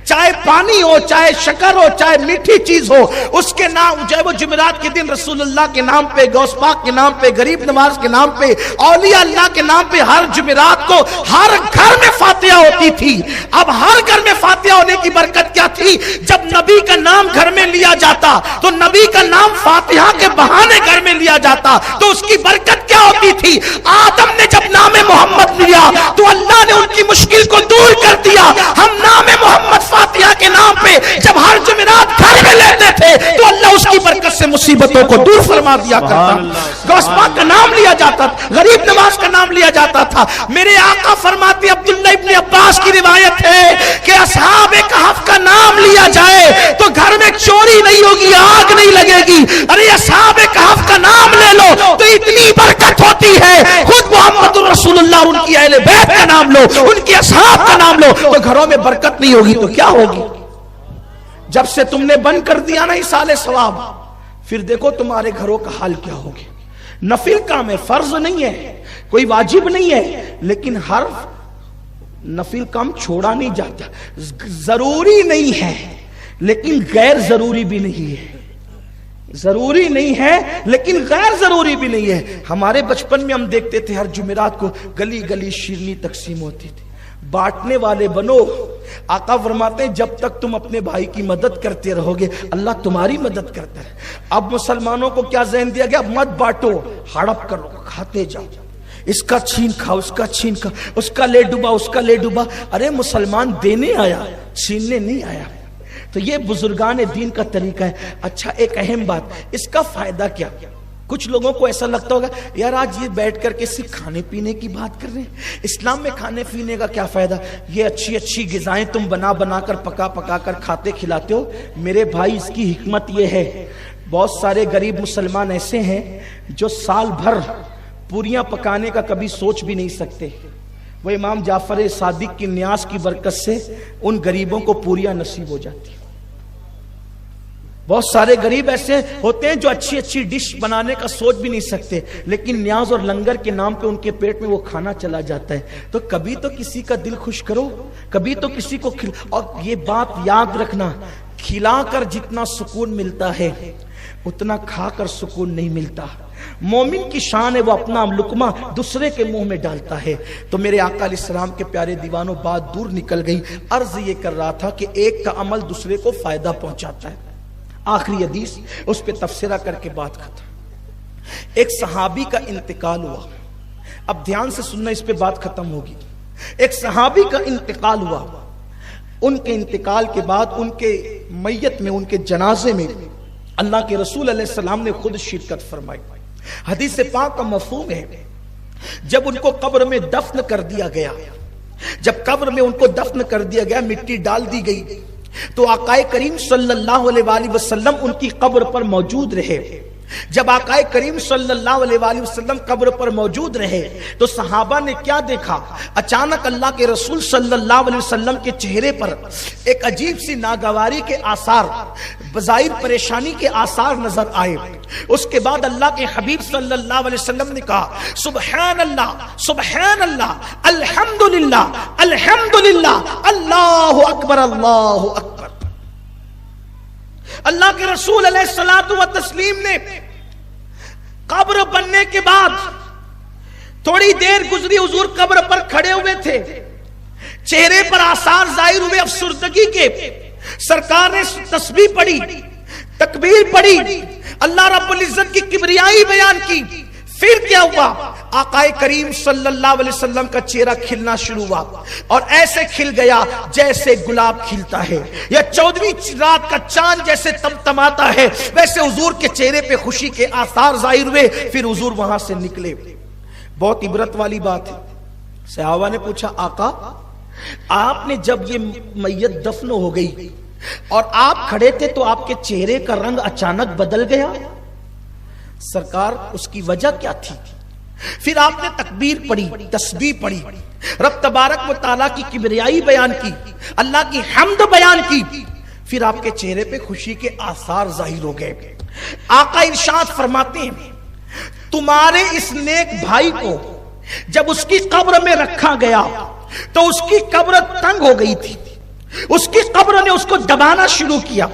چاہے پانی ہو، چاہے شکر ہو، چاہے میٹھی چیز ہو، اس کے نام، چاہے وہ جمعرات کے دن رسول اللہ کے نام پہ، غوث پاک کے نام پہ، غریب نواز کے نام پہ، اولیاء اللہ کے نام پہ، ہر جمعرات کو ہر گھر میں فاتحہ ہوتی تھی۔ اب ہر گھر میں فاتحہ ہونے کی برکت کیا تھی؟ جب نبی کا نام گھر میں لیا جاتا تو نبی کا نام فاتحہ کے بہانے گھر میں لیا جاتا تو اس کی برکت کیا ہوتی تھی؟ آدم نے جب نام محمد لیا تو اللہ نے ان کی مشکل کو دور کر دیا۔ ہم نام محمد فاتحہ کے نام پہ جب ہر جمعرات گھر میں لیتے تھے تو اللہ اس کی برکت سے مصیبتوں کو دور فرما دیا کرتا۔ غوث پاک کا نام لیا جاتا، غریب نواز کا نام لیا جاتا تھا۔ میرے آقا فرماتے، عبداللہ ابن عباس کی روایت ہے کہ اصحاب کہف کا نام لیا جائے تو گھر میں چوری نہیں ہوگی، آگ نہیں لگے گی۔ ارے اصحاب کہف کا نام لے لو تو اتنی برکت ہوتی ہے، خود محمد رسول اللہ اور ان کی اہل بیت کا نام لو، ان کی اصحاب کا نام لو تو گھروں میں برکت نہیں ہوگی تو کیا ہوگی؟ جب سے تم نے بند کر دیا نا ایصال ثواب، پھر دیکھو تمہارے گھروں کا حال کیا ہوگی۔ نفل کام ہے، فرض نہیں ہے، کوئی واجب نہیں ہے، لیکن ہر نفل کام چھوڑا نہیں جاتا، ضروری نہیں ہے لیکن غیر ضروری بھی نہیں ہے، ضروری نہیں ہے لیکن غیر ضروری بھی نہیں ہے۔ ہمارے بچپن میں ہم دیکھتے تھے ہر جمعرات کو گلی گلی شیرنی تقسیم ہوتی تھی، بانٹنے والے بنو۔ آقا فرماتے ہیں جب تک تم اپنے بھائی کی مدد کرتے رہو گے اللہ تمہاری مدد کرتا ہے۔ اب مسلمانوں کو کیا ذہن دیا گیا؟ مت بانٹو، ہڑپ کرو، کھاتے جاؤ، اس کا چھین کھاؤ، اس کا چھین کھاؤ، اس کا لے ڈوبا، اس کا لے ڈوبا۔ ارے مسلمان دینے آیا، چھیننے نہیں آیا۔ تو یہ بزرگان دین کا طریقہ ہے۔ اچھا ایک اہم بات، اس کا فائدہ کیا؟ کچھ لوگوں کو ایسا لگتا ہوگا یار آج یہ بیٹھ کر کے صرف کھانے پینے کی بات کر رہے ہیں، اسلام میں کھانے پینے کا کیا فائدہ؟ یہ اچھی اچھی غذائیں تم بنا بنا کر پکا پکا کر کھاتے کھلاتے ہو۔ میرے بھائی اس کی حکمت یہ ہے، بہت سارے غریب مسلمان ایسے ہیں جو سال بھر پوریاں پکانے کا کبھی سوچ بھی نہیں سکتے، وہ امام جعفر صادق کی نیاز کی برکت سے ان غریبوں کو پوریاں نصیب ہو جاتی۔ بہت سارے غریب ایسے ہوتے ہیں جو اچھی اچھی ڈش بنانے کا سوچ بھی نہیں سکتے، لیکن نیاز اور لنگر کے نام پہ ان کے پیٹ میں وہ کھانا چلا جاتا ہے۔ تو کبھی تو کسی کا دل خوش کرو، کبھی تو کسی کو اور یہ بات یاد رکھنا، کھلا کر جتنا سکون ملتا ہے اتنا کھا کر سکون نہیں ملتا۔ مومن کی شان ہے وہ اپنا لقمہ دوسرے کے منہ میں ڈالتا ہے۔ تو میرے آقا علیہ السلام کے پیارے دیوانوں بات دور نکل گئی، عرض یہ کر رہا تھا کہ ایک کا عمل دوسرے کو فائدہ پہنچاتا ہے۔ آخری حدیث اس پہ تفسیرہ کر کے بات ختم۔ ایک صحابی کا انتقال ہوا، اب دھیان سے سننا، اس پہ بات ختم ہوگی. ایک صحابی کا انتقال ہوا. ان کے انتقال کے بعد ان کے میت میں، ان کے جنازے میں اللہ کے رسول علیہ السلام نے خود شرکت فرمائی. حدیث پاک کا مفہوم ہے جب ان کو قبر میں دفن کر دیا گیا، جب قبر میں ان کو دفن کر دیا گیا، مٹی ڈال دی گئی، تو آقا کریم صلی اللہ علیہ وآلہ وسلم ان کی قبر پر موجود رہے. جب آقا کریم صلی اللہ علیہ وآلہ وسلم قبر پر موجود رہے تو صحابہ نے کیا دیکھا؟ اچانک اللہ کے رسول صلی اللہ علیہ وسلم کے چہرے پر ایک عجیب سی ناگواری کے آثار، بظاہر پریشانی کے آثار نظر آئے. اس کے بعد اللہ کے حبیب صلی اللہ علیہ وسلم نے کہا سبحان اللہ سبحان اللہ الحمدللہ الحمدللہ اللہ اکبر اللہ اکبر. اللہ کے رسول علیہ الصلوۃ والتسلیم نے قبر بننے کے بعد تھوڑی دیر گزری، حضور قبر پر کھڑے ہوئے تھے، چہرے پر آثار ظاہر ہوئے افسردگی کے. سرکار نے تسبیح پڑھی، تکبیر پڑھی، اللہ رب العزت کی کبریائی بیان کی. پھر کیا ہوا؟ آقا کریم صلی اللہ علیہ وسلم کا چہرہ کھلنا شروع ہوا، اور ایسے کھل گیا جیسے گلاب کھلتا ہے یا 14ویں رات کا چاند جیسے تمتماتا ہے، ویسے حضور کے چہرے پہ خوشی کے آثار ظاہر ہوئے. پھر حضور وہاں سے نکلے. بہت عبرت والی بات ہے. صحابہ نے پوچھا آقا آپ نے جب یہ میت دفن ہو گئی اور آپ کھڑے تھے تو آپ کے چہرے کا رنگ اچانک بدل گیا، سرکار اس کی وجہ کیا تھی؟ پھر آپ نے تکبیر پڑھی، تسبیح پڑھی، رب تبارک و تعالیٰ کی کبریائی بیان کی، اللہ کی حمد بیان کی. پھر آپ کے چہرے پہ خوشی کے آثار ظاہر ہو گئے. آقا ارشاد فرماتے ہیں تمہارے اس نیک بھائی کو جب اس کی قبر میں رکھا گیا تو اس کی قبر تنگ ہو گئی تھی. اس کی قبر نے اس کو دبانا شروع کیا،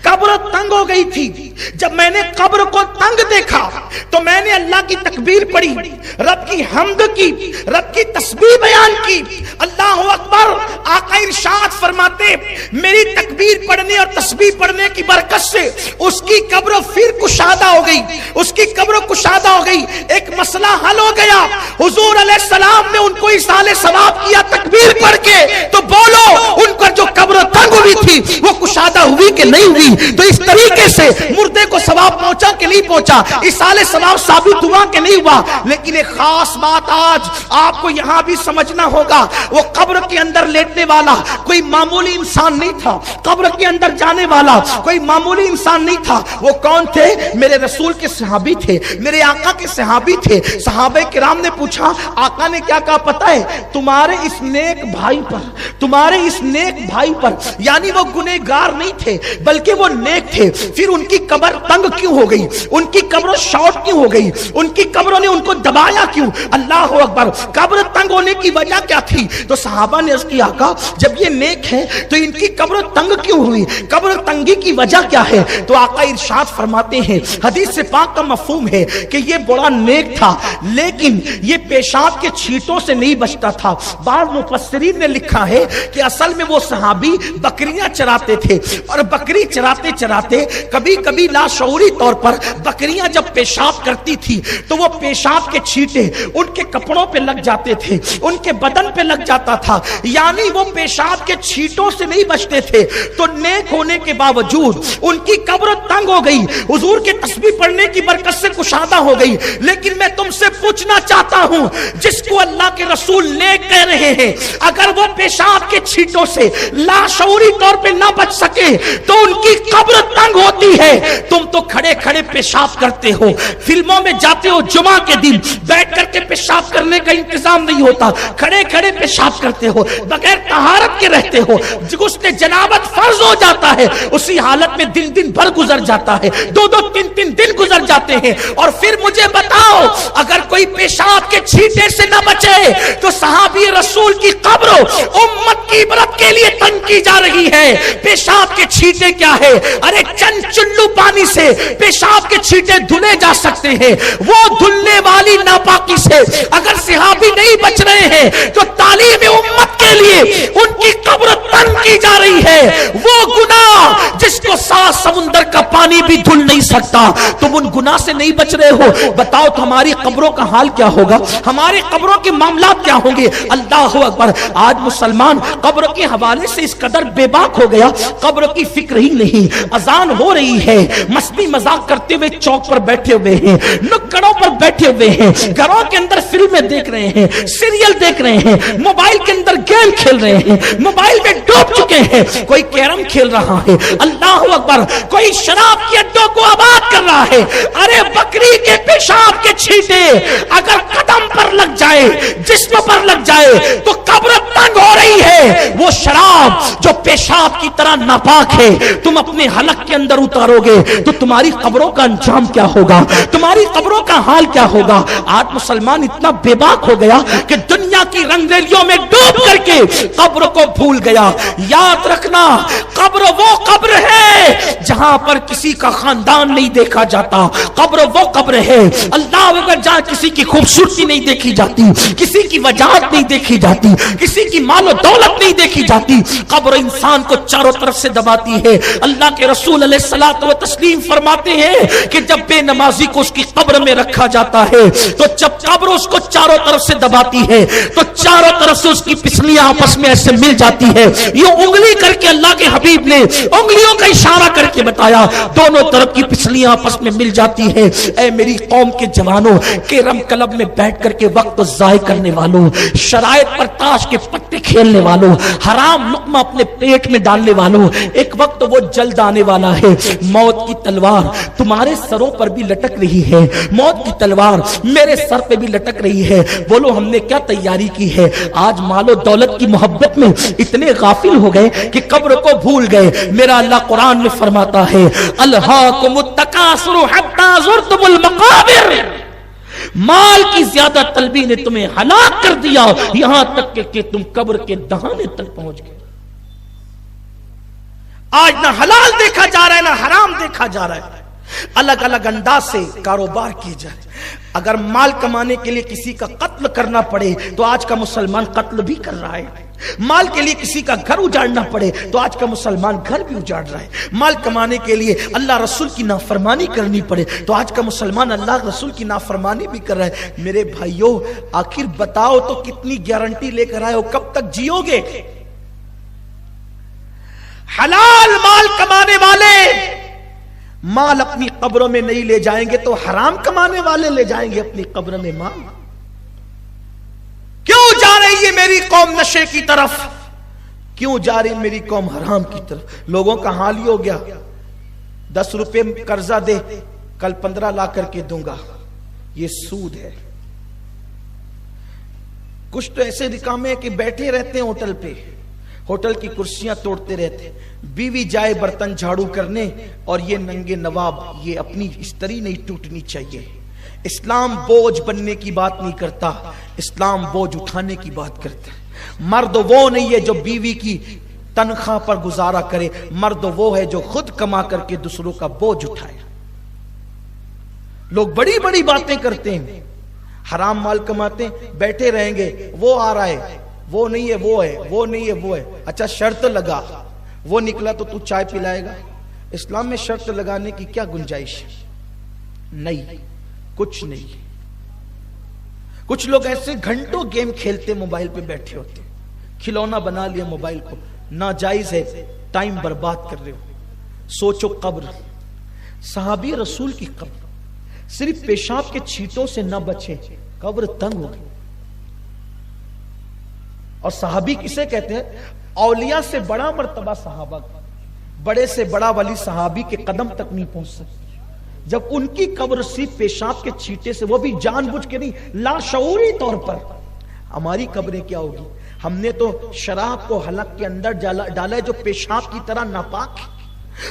قبر تنگ ہو گئی تھی. جب میں نے قبر کو تنگ دیکھا تو میں نے اللہ کی تکبیر پڑھی، رب کی حمد کی، رب کی تسبیح بیان کی. اللہ اکبر. آقا ارشاد فرماتے میری تکبیر پڑھنے اور تسبیح پڑھنے کی برکت سے اس کی قبر پھر کشادہ ہو گئی، اس کی قبر کشادہ ہو گئی. ایک مسئلہ حل ہو گیا. حضور علیہ السلام نے ان کو ایصال ثواب کیا تکبیر پڑھ کے. تو بولو ان پر جو قبر تنگ ہوئی تھی وہ کشادہ ہوئی کہ نہیں ہوئی؟ تو اس طریقے سے مردے کو ثواب پہنچا کہ نہیں پہنچا؟ ایصال ثواب ثابت ہوا کہ نہیں ہوا؟ لیکن ایک خاص بات آج آپ کو یہاں بھی سمجھنا ہوگا. وہ قبر کے اندر لیٹنے والا کوئی معمولی انسان نہیں تھا، قبر کے اندر جانے والا کوئی معمولی انسان نہیں تھا. وہ کون تھے؟ میرے رسول کے صحابی تھے، میرے آقا کے صحابی تھے. صحابہ کرام نے پوچھا آقا نے کیا کہا پتہ ہے؟ تمہارے اس نیک بھائی پر، تمہارے اس نیک بھائی پر، یعنی وہ گنہگار نہیں تھے بلکہ وہ نیک تھے. پھر ان کی قبر تنگ کیوں ہو گئی؟ ان کی قبر شارٹ کیوں ہو گئی؟ ان کی قبروں نے ان کو دبایا کیوں؟ اللہ اکبر. قبر تنگ ہونے کی وجہ کیا تھی؟ تو صحابہ نے عرض کیا آقا جب یہ نیک ہے تو ان کی قبر تنگ کیوں ہوئی؟ قبر تنگی کی وجہ کیا ہے؟ تو آقا ارشاد فرماتے ہیں حدیث سے پاک کا مفہوم ہے کہ یہ بڑا نیک تھا لیکن یہ پیشاب کے چھینٹوں سے نہیں بچتا تھا. بعض مفسرین نے لکھا ہے کہ اصل میں وہ صحابی بکریاں چراتے تھے، اور بکری چراتے چراتے کبھی کبھی لاشعوری طور پر بکریاں جب پیشاب کرتی تھی تو وہ پیشاب کے چھینٹے ان کے کپڑوں پہ لگ جاتے تھے، ان کے بدن پہ لگ جاتا تھا، یعنی وہ پیشاب کے چھینٹوں سے نہیں بچتے تھے. تو نیک ہونے کے باوجود ان کی قبر تنگ ہو گئی، حضور کے تسبیح پڑھنے کی برکت سے کشادہ ہو گئی. لیکن میں تم سے پوچھنا چاہتا ہوں جس کو اللہ کے رسول نیک کہہ رہے ہیں، اگر وہ پیشاب کے چھینٹوں سے لاشعوری طور پہ نہ بچ سکے تو ان کی قبر تنگ ہوتی ہے. تم تو کھڑے کھڑے پیشاب کرتے ہو، فلموں میں جاتے ہو، جمعہ کے دن بیٹھ کر کے پیشاب کرنے کا انتظام نہیں ہوتا، کھڑے کھڑے پیشاب کرتے ہو، بغیر طہارت کے رہتے ہو، غسل جنابت فرض ہو جاتا ہے، اسی حالت میں دن دن بھر گزر جاتا ہے، 2-3 دن گزر جاتے ہیں. اور پھر مجھے بتاؤ اگر کوئی پیشاب کے چھینٹے سے نہ بچے تو صحابی رسول کی قبر امت کی عبرت کے لیے تنگ کی جا رہی ہے. پیشاب کے چھینٹے کیا ہے؟ ارے چند چلو پانی سے پیشاب کے چھینٹے دھلے جا سکتے ہیں. وہ دھلنے والی ناپاکی سے اگر صحابی نہیں بچ رہے ہیں تو تعلیم امت کے لیے ان کی قبر تنگ کی جا رہی ہے، وہ گناہ جس کو 7 سمندر کا پانی بھی دھل نہیں سکتا، تم ان گناہ سے نہیں بچ رہے ہو، بتاؤ تو ہماری قبروں کا حال کیا ہوگا، ہماری قبروں کے معاملات کیا ہوں گے؟ اللہ اکبر۔ آج مسلمان قبر کے حوالے سے اس قدر بے باک ہو گیا، قبر کی فکر ہی نہیں۔ اذان ہو رہی ہے، مستی مذاق کرتے ہوئے چوک پر بیٹھے ہوئے ہیں، نکڑوں پر بیٹھے ہوئے ہیں، گھروں کے اندر فلمیں دیکھ رہے ہیں، سیریل دیکھ رہے ہیں، موبائل کے اندر گیم کھیل رہے ہیں، موبائل میں ڈوب چکے ہیں، کوئی کیرم کھیل رہا ہے، اللہ اکبر، کوئی شراب کے اڈوں کو آباد کر رہا ہے۔ ارے بکری کے پیشاب کے چھینٹے اگر قدم پر لگ جائے، جسم پر لگ جائے تو قبر تنگ ہو رہی ہے۔ وہ شراب جو پیشاب کی طرح ناپاک ہے، تم اپنے حلق کے اندر اتارو گے تو تمہاری قبروں کا انجام کیا ہوگا، تمہاری قبروں کا حال کیا ہوگا؟ آج مسلمان اتنا بے باک ہو گیا کہ دنیا کی رنگ ریلیوں میں ڈوب کر کے قبر کو بھول گیا۔ یاد رکھنا، قبر وہ قبر ہے جہاں پر کسی کا خاندان نہیں دیکھا جاتا، قبر وہ قبر ہے اللہ اکبر جہاں کسی کی خوبصورتی نہیں دیکھی جاتی، کسی کی وجاہت نہیں دیکھی جاتی، کسی کی مال و دولت نہیں دیکھی جاتی۔ قبر انسان کو چاروں طرف سے دباتی ہے۔ اللہ کے رسول علیہ الصلوۃ والتسلیم فرماتے ہیں کہ جب بے نمازی کو اس کی قبر میں رکھا جاتا ہے تو جب قبر اس کو چاروں طرف سے دباتی ہے تو چاروں طرف سے اس کی پسلیاں آپس میں ایسے مل جاتی ہے۔ یہ انگلی کر کے اللہ کے حبیب نے انگلیوں کا اشارہ کر کے بتایا، دونوں طرف کی پسلیاں آپس میں مل جاتی ہے۔ اے میری قوم کے جوانوں، کیرم کلب میں بیٹھ کر کے وقت ضائع کرنے والوں، شرائط پر تاش کے پتے کھیلنے والوں، حرام لقمہ اپنے پیٹ میں ڈالنے والوں، ایک وقت وہ جلد آنے والا ہے۔ موت کی تلوار تمہارے سروں پر بھی لٹک رہی ہے، موت کی تلوار میرے سر پہ بھی لٹک رہی ہے۔ بولو ہم نے کیا تیاری کی ہے؟ آج مال و دولت کی محبت میں اتنے غافل ہو گئے کہ قبر کو بھول گئے۔ میرا اللہ قرآن میں فرماتا ہے الہاکم التکاثر حتی زرتم المقابر، مال کی زیادہ طلبی نے تمہیں ہلاک کر دیا یہاں تک کہ تم قبر کے دہانے تک پہنچ گئے۔ آج نہ حلال دیکھا جا رہا ہے نہ حرام دیکھا جا رہا ہے، الگ الگ انداز سے کاروبار کیے جائے۔ اگر مال کمانے کے لیے کسی کا قتل کرنا پڑے تو آج کا مسلمان قتل بھی کر رہا ہے، مال کے لیے کسی کا گھر اجاڑنا پڑے تو آج کا مسلمان گھر بھی اجاڑ رہا ہے، مال کمانے کے لیے اللہ رسول کی نافرمانی کرنی پڑے تو آج کا مسلمان اللہ رسول کی نافرمانی بھی کر رہا ہے۔ میرے بھائیوں، آخر بتاؤ تو کتنی گارنٹی لے کر آئے ہو، کب تک جیو گے؟ حلال مال کمانے والے مال اپنی قبروں میں نہیں لے جائیں گے تو حرام کمانے والے لے جائیں گے اپنی قبر میں مال۔ کیوں جا رہی ہے میری قوم نشے کی طرف؟ کیوں جا رہی میری قوم حرام کی طرف؟ لوگوں کا حال ہی ہو گیا، 10 روپے قرضہ دے، کل 15 لا کر کے دوں گا، یہ سود ہے۔ کچھ تو ایسے نکامے کہ بیٹھے رہتے ہیں ہوٹل پہ، ہوٹل کی کرسیاں توڑتے رہتے، بیوی جائے برتن جھاڑو کرنے اور یہ ننگے نواب، یہ اپنی استری نہیں ٹوٹنی چاہیے۔ اسلام بوجھ بننے کی بات نہیں کرتا، اسلام بوجھ اٹھانے کی بات کرتا ہے۔ مرد وہ نہیں ہے جو بیوی کی تنخواہ پر گزارا کرے، مرد وہ ہے جو خود کما کر کے دوسروں کا بوجھ اٹھائے۔ لوگ بڑی بڑی باتیں کرتے ہیں، حرام مال کماتے ہیں، بیٹھے رہیں گے، وہ آ رہا ہے، وہ نہیں ہے وہ ہے، وہ نہیں ہے وہ ہے، اچھا شرط لگا، وہ نکلا تو تو چائے پلائے گا۔ اسلام میں شرط لگانے کی کیا گنجائش ہے؟ نہیں، کچھ نہیں۔ کچھ لوگ ایسے گھنٹوں گیم کھیلتے موبائل پہ بیٹھے ہوتے، کھلونا بنا لیا موبائل کو، ناجائز ہے، ٹائم برباد کر رہے ہو۔ سوچو قبر، صحابی رسول کی قبر صرف پیشاب کے چھینٹوں سے نہ بچے، قبر تنگ ہو گئی۔ اور صحابی کسے کہتے ہیں؟ اولیاء سے بڑا مرتبہ صحابہ، بڑے سے بڑا ولی صحابی کے قدم تک نہیں پہنچ سکتے۔ جب ان کی قبر صرف پیشاب کے چھینٹے سے، وہ بھی جان بوجھ کے نہیں، لاشعوری طور پر، ہماری قبریں کیا ہوگی؟ ہم نے تو شراب کو حلق کے اندر ڈالا ہے جو پیشاب کی طرح ناپاک ہے۔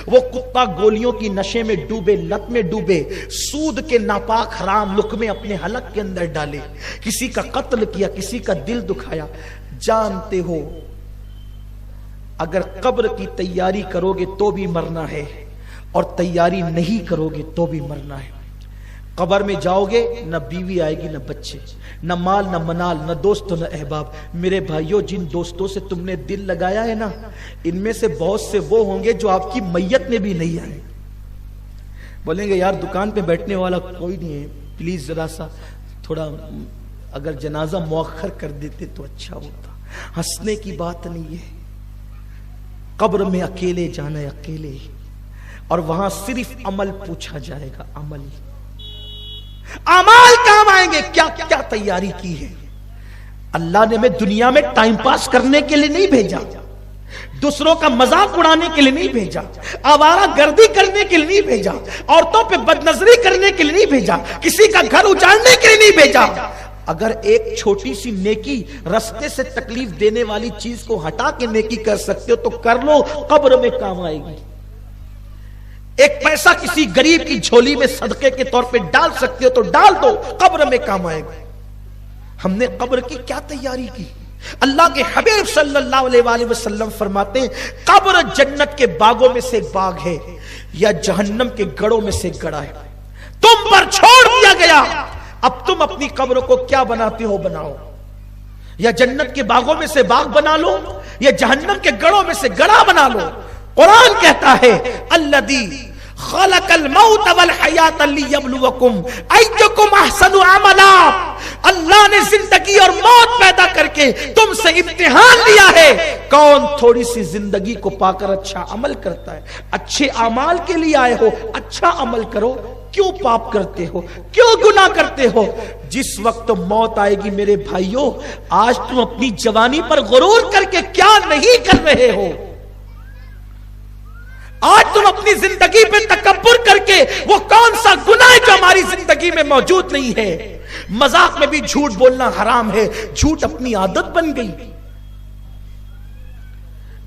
وہ کتا گولیوں کی نشے میں ڈوبے، لت میں ڈوبے، سود کے ناپاک حرام لقمے اپنے حلق کے اندر ڈالے، کسی کا قتل کیا، کسی کا دل دکھایا۔ جانتے ہو اگر قبر کی تیاری کرو گے تو بھی مرنا ہے، اور تیاری نہیں کرو گے تو بھی مرنا ہے۔ قبر میں جاؤ گے نہ بیوی آئے گی نہ بچے، نہ مال نہ منال، نہ دوست نہ احباب۔ میرے بھائیوں، جن دوستوں سے تم نے دل لگایا ہے نا، ان میں سے بہت سے وہ ہوں گے جو آپ کی میت میں بھی نہیں آئے۔ بولیں گے یار دکان پہ بیٹھنے والا کوئی نہیں ہے، پلیز ذرا سا تھوڑا اگر جنازہ مؤخر کر دیتے تو اچھا ہوتا۔ ہنسنے کی بات نہیں ہے، قبر میں اکیلے جانا ہے، اکیلے، اور وہاں صرف عمل پوچھا جائے گا، عمل، اعمال کام آئیں گے، کیا کیا تیاری کی ہے۔ اللہ نے ہمیں دنیا میں ٹائم پاس کرنے کے لیے نہیں بھیجا، دوسروں کا مذاق اڑانے کے لیے نہیں بھیجا، آوارہ گردی کرنے کے لیے نہیں بھیجا، عورتوں پہ بدنظری کرنے کے لیے نہیں بھیجا، کسی کا گھر اجاڑنے کے لیے نہیں بھیجا۔ اگر ایک چھوٹی سی نیکی رستے سے تکلیف دینے والی چیز کو ہٹا کے نیکی کر سکتے ہو تو کر لو، قبر میں کام آئے گی۔ ایک پیسہ کسی غریب کی جھولی میں صدقے کے طور پہ ڈال سکتے ہو تو ڈال دو، قبر میں کام آئے گا۔ ہم نے قبر کی کیا تیاری کی؟ اللہ کے حبیب صلی اللہ علیہ وآلہ وسلم فرماتے ہیں قبر جنت کے باغوں میں سے ایک باغ ہے یا جہنم کے گڑوں میں سے ایک گڑا ہے، تم پر چھوڑ دیا گیا، اب تم اپنی قبر کو کیا بناتے ہو بناؤ، یا جنت کے باغوں میں سے باغ بنا لو یا جہنم کے گڑوں میں سے گڑا بنا لو۔ قرآن کہتا ہے الذی خلق الموت والحیات لیبلوکم ایکم احسن عملا، اللہ نے زندگی اور موت پیدا کر کے تم سے امتحان لیا ہے، کون تھوڑی سی زندگی کو پا کر اچھا عمل کرتا ہے۔ اچھے اعمال کے لیے آئے ہو، اچھا عمل کرو، کیوں پاپ کرتے ہو، کیوں گناہ کرتے ہو؟ جس وقت موت آئے گی میرے بھائیوں، آج تم اپنی جوانی پر غرور کر کے کیا نہیں کر رہے ہو، آج تم اپنی زندگی پہ تکبر کر کے وہ کون سا گناہ جو ہماری زندگی میں موجود نہیں ہے۔ مذاق میں بھی جھوٹ بولنا حرام ہے، جھوٹ اپنی عادت بن گئی،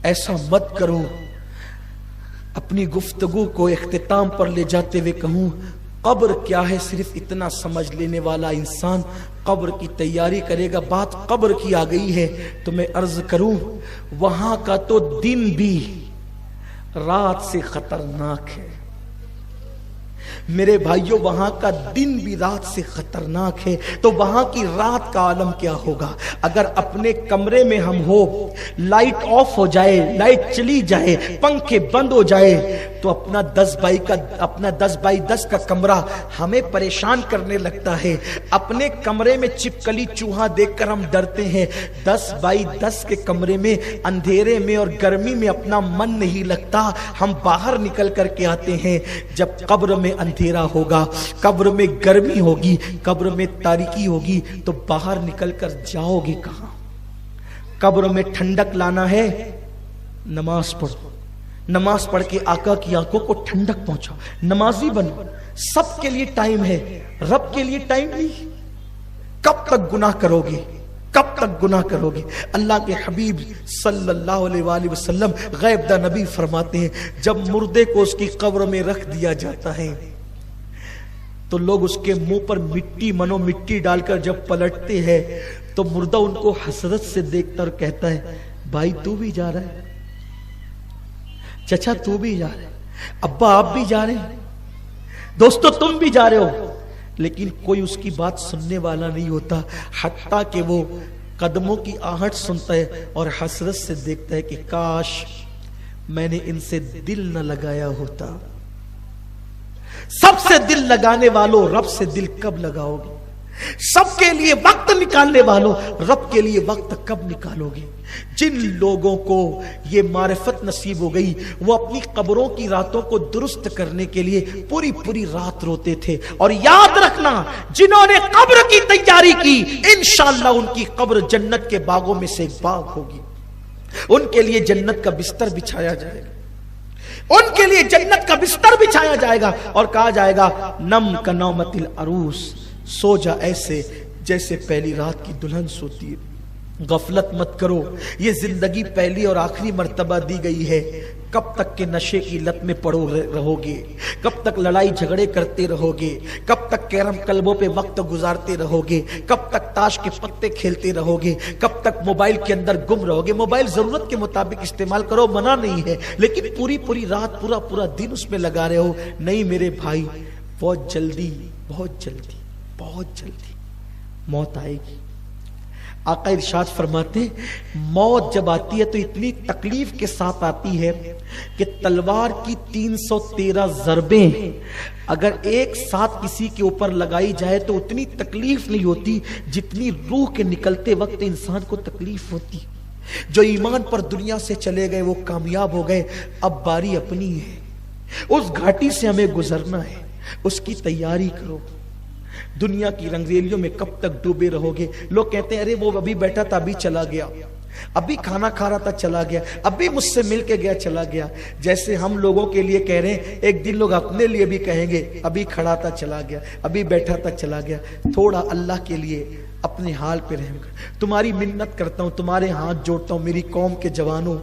ایسا مت کرو۔ اپنی گفتگو کو اختتام پر لے جاتے ہوئے کہوں، قبر کیا ہے صرف اتنا سمجھ لینے والا انسان قبر کی تیاری کرے گا۔ بات قبر کی آ گئی ہے تو میں عرض کروں، وہاں کا تو دن بھی رات سے خطرناک ہے میرے بھائیوں، وہاں کا دن بھی رات سے خطرناک ہے، تو وہاں کی رات کا عالم کیا ہوگا؟ اگر اپنے کمرے میں ہم ہو، لائٹ آف ہو جائے، لائٹ چلی جائے، پنکھے بند ہو جائے تو اپنا 10 بائی 10 کا کمرہ ہمیں پریشان کرنے لگتا ہے۔ اپنے کمرے میں چپکلی چوہا دیکھ کر ہم ڈرتے ہیں، 10 بائی 10 کے کمرے میں اندھیرے میں اور گرمی میں اپنا من نہیں لگتا، ہم باہر نکل کر کے آتے ہیں۔ جب قبر میں اندھیرا ہوگا، قبر میں گرمی ہوگی، قبر میں تاریکی ہوگی تو باہر نکل کر جاؤ گے کہاں؟ قبر میں ٹھنڈک لانا ہے، نماز پڑھو، نماز پڑھ کے آقا کی آنکھوں کو ٹھنڈک پہنچاؤ، نمازی بنو۔ سب کے لیے ٹائم ہے، رب کے لیے ٹائم نہیں۔ کب تک گناہ کرو گے؟ کب تک گناہ کرو گے؟ اللہ کے حبیب صلی اللہ علیہ وآلہ وسلم غیب دا نبی فرماتے ہیں جب مردے کو اس کی قبر میں رکھ دیا جاتا ہے تو لوگ اس کے منہ پر مٹی ڈال کر جب پلٹتے ہیں تو مردہ ان کو حسرت سے دیکھتا اور کہتا ہے بھائی تو بھی جا رہا ہے، چچا تو بھی جا رہا ہے، ابا آپ بھی جا رہے ہیں، دوستو تم بھی جا رہے ہو، لیکن کوئی اس کی بات سننے والا نہیں ہوتا، حتیٰ کہ وہ قدموں کی آہٹ سنتا ہے اور حسرت سے دیکھتا ہے کہ کاش میں نے ان سے دل نہ لگایا ہوتا۔ سب سے دل لگانے والوں، رب سے دل کب لگاؤ گے؟ سب کے لیے وقت نکالنے والوں، رب کے لیے وقت کب نکالو گے؟ جن لوگوں کو یہ معرفت نصیب ہو گئی وہ اپنی قبروں کی راتوں کو درست کرنے کے لیے پوری رات روتے تھے۔ اور یاد رکھنا، جنہوں نے قبر کی تیاری کی انشاءاللہ ان کی قبر جنت کے باغوں میں سے ایک باغ ہوگی، ان کے لیے جنت کا بستر بچھایا جائے گا، ان کے لیے جنت کا بستر بچھایا جائے گا اور کہا جائے گا نم کا نومت العروس، سو جا ایسے جیسے پہلی رات کی دلہن سوتی ہے۔ غفلت مت کرو، یہ زندگی پہلی اور آخری مرتبہ دی گئی ہے۔ کب تک کے نشے کی لت میں پڑو رہو گے؟ کب تک لڑائی جھگڑے کرتے رہو گے؟ کب تک کیرم کلبوں پہ وقت گزارتے رہو گے؟ کب تک تاش کے پتے کھیلتے رہو گے؟ کب تک موبائل کے اندر گم رہو گے؟ موبائل ضرورت کے مطابق استعمال کرو، منع نہیں ہے، لیکن پوری رات پورا دن اس میں لگا رہے ہو؟ نہیں میرے بھائی، بہت جلدی بہت جلدی موت آئے گی۔ آقا ارشاد فرماتے موت جب آتی ہے تو اتنی تکلیف کے ساتھ آتی ہے کہ تلوار کی 313 ضربیں اگر ایک ساتھ کسی کے اوپر لگائی جائے تو اتنی تکلیف نہیں ہوتی جتنی روح کے نکلتے وقت انسان کو تکلیف ہوتی۔ جو ایمان پر دنیا سے چلے گئے وہ کامیاب ہو گئے، اب باری اپنی ہے، اس گھاٹی سے ہمیں گزرنا ہے، اس کی تیاری کرو۔ دنیا کی رنگریلیوں میں کب تک ڈوبے رہو گے؟ لوگ کہتے ہیں ارے وہ ابھی بیٹھا تھا ابھی چلا گیا، ابھی کھانا کھا رہا تھا چلا گیا، ابھی مجھ سے مل کے گیا چلا گیا۔ جیسے ہم لوگوں کے لیے کہہ رہے ہیں، ایک دن لوگ اپنے لیے بھی کہیں گے ابھی کھڑا تھا چلا گیا، ابھی بیٹھا تھا چلا گیا۔ تھوڑا اللہ کے لیے اپنے حال پہ رحم کر۔ تمہاری منت کرتا ہوں، تمہارے ہاتھ جوڑتا ہوں، میری قوم کے جوانوں،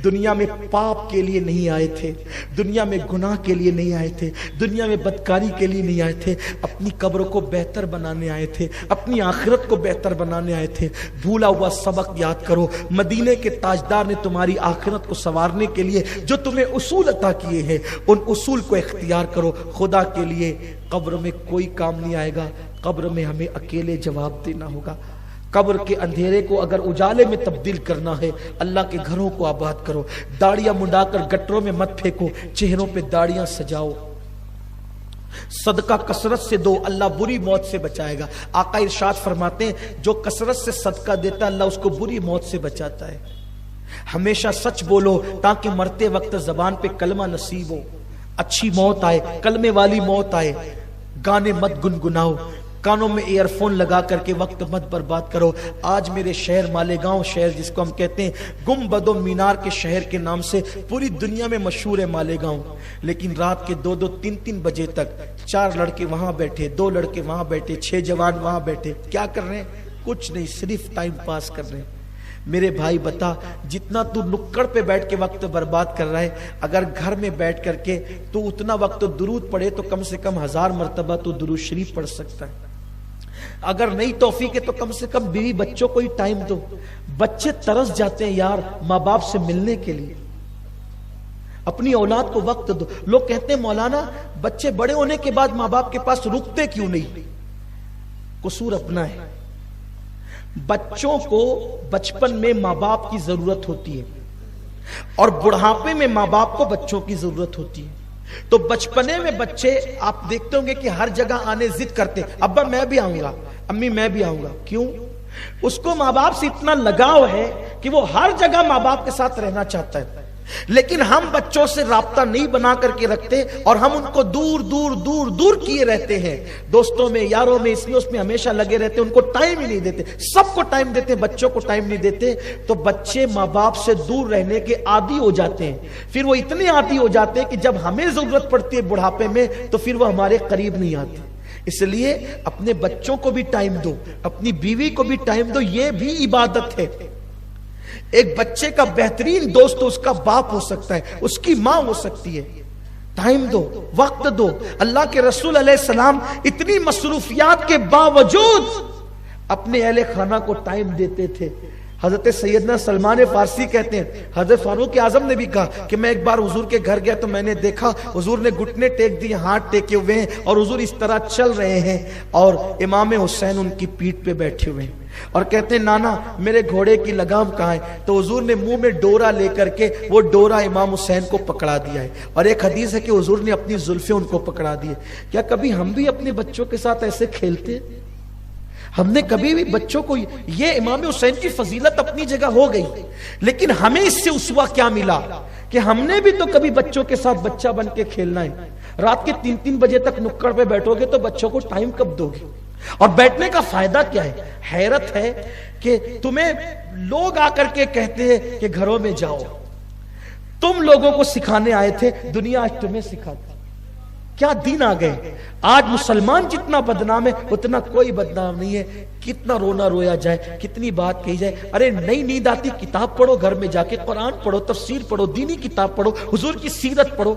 دنیا میں پاپ کے لیے نہیں آئے تھے، دنیا میں گناہ کے لیے نہیں آئے تھے، دنیا میں بدکاری کے لیے نہیں آئے تھے، اپنی قبر کو بہتر بنانے آئے تھے، اپنی آخرت کو بہتر بنانے آئے تھے۔ بھولا ہوا سبق یاد کرو، مدینے کے تاجدار نے تمہاری آخرت کو سنوارنے کے لیے جو تمہیں اصول عطا کیے ہیں ان اصول کو اختیار کرو۔ خدا کے لیے قبر میں کوئی کام نہیں آئے گا، قبر میں ہمیں اکیلے جواب دینا ہوگا۔ قبر کے اندھیرے کو اگر اجالے میں تبدیل کرنا ہے، اللہ کے گھروں کو آباد کرو، داڑیاں منڈا کر گٹروں میں مت پھینکو، چہروں پہ داڑیاں سجاؤ، صدقہ کثرت سے دو، اللہ بری موت سے بچائے گا۔ آقا ارشاد فرماتے ہیں جو کثرت سے صدقہ دیتا ہے اللہ اس کو بری موت سے بچاتا ہے۔ ہمیشہ سچ بولو تاکہ مرتے وقت زبان پہ کلمہ نصیب ہو، اچھی موت آئے، کلمے والی موت آئے۔ گانے مت گنگناؤ، کانوں میں ایئر فون لگا کر کے وقت مت برباد کرو۔ آج میرے شہر مالیگاؤں شہر جس کو ہم کہتے ہیں گنبد و مینار کے شہر کے نام سے پوری دنیا میں مشہور ہے مالیگاؤں، لیکن رات کے 2-2 3-3 بجے تک 4 لڑکے وہاں بیٹھے، 2 لڑکے وہاں بیٹھے، 6 جوان وہاں بیٹھے، کیا کر رہے ہیں؟ کچھ نہیں، صرف ٹائم پاس کر رہے ہیں۔ میرے بھائی بتا، جتنا تو نکڑ پہ بیٹھ کے وقت برباد کر رہا ہے، اگر گھر میں بیٹھ کر کے تو اتنا وقت درود پڑھے تو کم سے کم 1000 مرتبہ تو درود شریف پڑھ سکتا ہے۔ اگر نہیں توفیق ہے تو کم سے کم بیوی بچوں کو ہی ٹائم دو۔ بچے ترس جاتے ہیں یار ماں باپ سے ملنے کے لیے، اپنی اولاد کو وقت دو۔ لوگ کہتے ہیں مولانا بچے بڑے ہونے کے بعد ماں باپ کے پاس رکتے کیوں نہیں؟ قصور اپنا ہے۔ بچوں کو بچپن میں ماں باپ کی ضرورت ہوتی ہے اور بڑھاپے میں ماں باپ کو بچوں کی ضرورت ہوتی ہے۔ تو بچپنے میں بچے آپ دیکھتے ہوں گے کہ ہر جگہ آنے ضد کرتے، ابا میں بھی آؤں گا، امی میں بھی آؤں گا۔ کیوں؟ اس کو ماں باپ سے اتنا لگاؤ ہے کہ وہ ہر جگہ ماں باپ کے ساتھ رہنا چاہتا ہے۔ لیکن ہم بچوں سے رابطہ نہیں بنا کر کے رکھتے اور ہم ان کو دور دور دور دور کیے رہتے ہیں، دوستوں میں، یاروں میں، اس میں ہمیشہ لگے رہتے ہیں، ان کو ٹائم ہی نہیں دیتے۔ سب کو ٹائم دیتے، بچوں کو ٹائم نہیں دیتے، تو بچے ماں باپ سے دور رہنے کے عادی ہو جاتے ہیں۔ پھر وہ اتنے عادی ہو جاتے ہیں کہ جب ہمیں ضرورت پڑتی ہے بڑھاپے میں تو پھر وہ ہمارے قریب نہیں آتے۔ اس لیے اپنے بچوں کو بھی ٹائم دو، اپنی بیوی کو بھی ٹائم دو، یہ بھی عبادت ہے۔ ایک بچے کا بہترین دوست اس کا باپ ہو سکتا ہے، اس کی ماں ہو سکتی ہے۔ ٹائم دو، وقت دو۔ اللہ کے رسول علیہ السلام اتنی مصروفیات کے باوجود اپنے اہل خانہ کو ٹائم دیتے تھے۔ حضرت سیدنا سلمان فارسی کہتے ہیں حضرت فاروق اعظم نے بھی کہا کہ میں ایک بار حضور کے گھر گیا تو میں نے دیکھا حضور نے گھٹنے ٹیک دیے، ہاتھ ٹیکے ہوئے ہیں اور حضور اس طرح چل رہے ہیں اور امام حسین ان کی پیٹھ پہ بیٹھے ہوئے ہیں اور کہتے ہیں نانا میرے گھوڑے کی لگام کہاں ہے؟ تو حضور نے منہ میں ڈورا لے کر کے وہ ڈورا امام حسین کو پکڑا دیا ہے، اور ایک حدیث ہے کہ حضور نے اپنی زلفیں ان کو پکڑا دی ہے۔ کیا کبھی ہم بھی اپنے بچوں کے ساتھ ایسے کھیلتے؟ ہم نے کبھی بھی بچوں کو، یہ امام حسین کی فضیلت اپنی جگہ ہو گئی، لیکن ہمیں اس سے اسوہ کیا ملا کہ ہم نے بھی تو کبھی بچوں کے ساتھ بچہ بن کے کھیلنا ہے۔ رات کے 3-3 بجے تک نکڑ پہ بیٹھو گے تو بچوں کو ٹائم کب دو گے؟ اور بیٹھنے کا فائدہ کیا ہے؟ حیرت ہے کہ تمہیں لوگ آ کر کے کہتے ہیں کہ گھروں میں جاؤ، تم لوگوں کو سکھانے آئے تھے، دنیا آج تمہیں سکھاتی۔ کیا دین آ گئے؟ آج مسلمان جتنا بدنام ہے اتنا کوئی بدنام نہیں ہے۔ کتنا رونا رویا جائے، کتنی بات کہی جائے، ارے نئی نیند آتی کتاب پڑھو، گھر میں جا کے قرآن پڑھو، تفسیر پڑھو، دینی کتاب پڑھو، حضور کی سیرت پڑھو،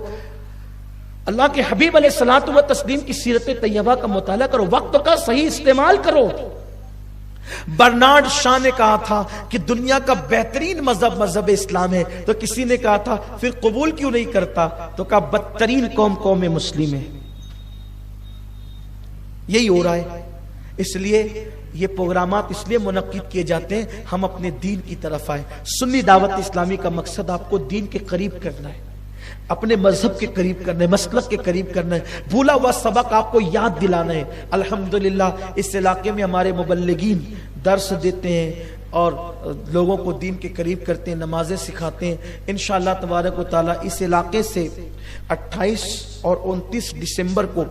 اللہ کے حبیب علیہ الصلوۃ والتسلیم کی سیرت طیبہ کا مطالعہ کرو، وقت کا صحیح استعمال کرو۔ برنارڈ شاہ نے کہا تھا کہ دنیا کا بہترین مذہب اسلام ہے، تو کسی نے کہا تھا پھر قبول کیوں نہیں کرتا؟ تو کہا بدترین قوم مسلم ہے۔ یہی ہو رہا ہے. اس لیے یہ پروگرامات اس لیے منعقد کیے جاتے ہیں ہم اپنے دین کی طرف آئے. سنی دعوت اسلامی کا مقصد آپ کو دین کے قریب کرنا ہے, اپنے مذہب کے قریب کرنا ہے, مسلک کے قریب کرنا ہے, بھولا ہوا سبق آپ کو یاد دلانا ہے. الحمدللہ اس علاقے میں ہمارے مبلغین درس دیتے ہیں اور لوگوں کو دین کے قریب کرتے ہیں, نمازیں سکھاتے ہیں. انشاءاللہ تبارک و تعالی اس علاقے سے 28 اور 29 دسمبر کو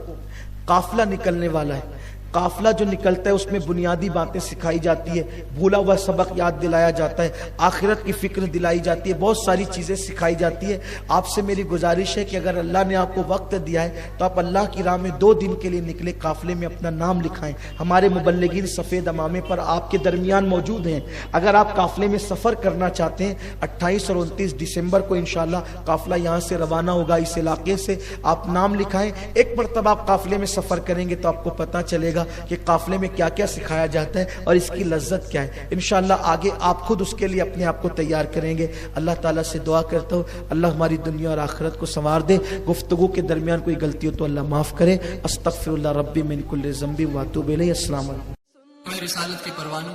قافلہ نکلنے والا ہے. قافلہ جو نکلتا ہے اس میں بنیادی باتیں سکھائی جاتی ہے, بھولا ہوا سبق یاد دلایا جاتا ہے, آخرت کی فکر دلائی جاتی ہے, بہت ساری چیزیں سکھائی جاتی ہے. آپ سے میری گزارش ہے کہ اگر اللہ نے آپ کو وقت دیا ہے تو آپ اللہ کی راہ میں 2 دن کے لیے نکلے, قافلے میں اپنا نام لکھائیں. ہمارے مبلغین سفید امامے پر آپ کے درمیان موجود ہیں. اگر آپ قافلے میں سفر کرنا چاہتے ہیں 28 اور 29 دسمبر کو انشاءاللہ قافلہ یہاں سے روانہ ہوگا اس علاقے سے. آپ نام لکھائیں, ایک مرتبہ آپ قافلے میں سفر کریں گے تو آپ کو پتہ چلے گا کہ قافلے میں کیا کیا سکھایا جاتا ہے اور اس کی لذت کیا ہے. انشاءاللہ آگے آپ خود اس کے لیے اپنے آپ کو تیار کریں گے. اللہ تعالیٰ سے دعا کرتا ہوں اللہ ہماری دنیا اور آخرت کو سنوار دے. گفتگو کے درمیان کوئی غلطی ہو تو اللہ معاف کرے. استغفر اللہ ربی من کل ذنب واتوب الیہ. السلام علیکم. رسالت کے پروانوں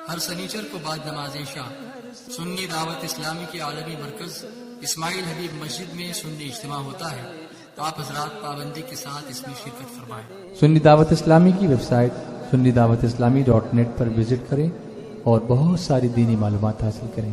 ہر سنیچر کو بعد نماز عشاء سنی دعوت اسلامی کے عالمی مرکز اسماعیل حبیب مسجد میں سنی اجتماع ہوتا ہے. تو آپ حضرات پابندی کے ساتھ اس میں شرکت فرمائیں. سنی دعوت اسلامی کی website sunni dawat islami.net پر وزٹ کریں اور بہت ساری دینی معلومات حاصل کریں.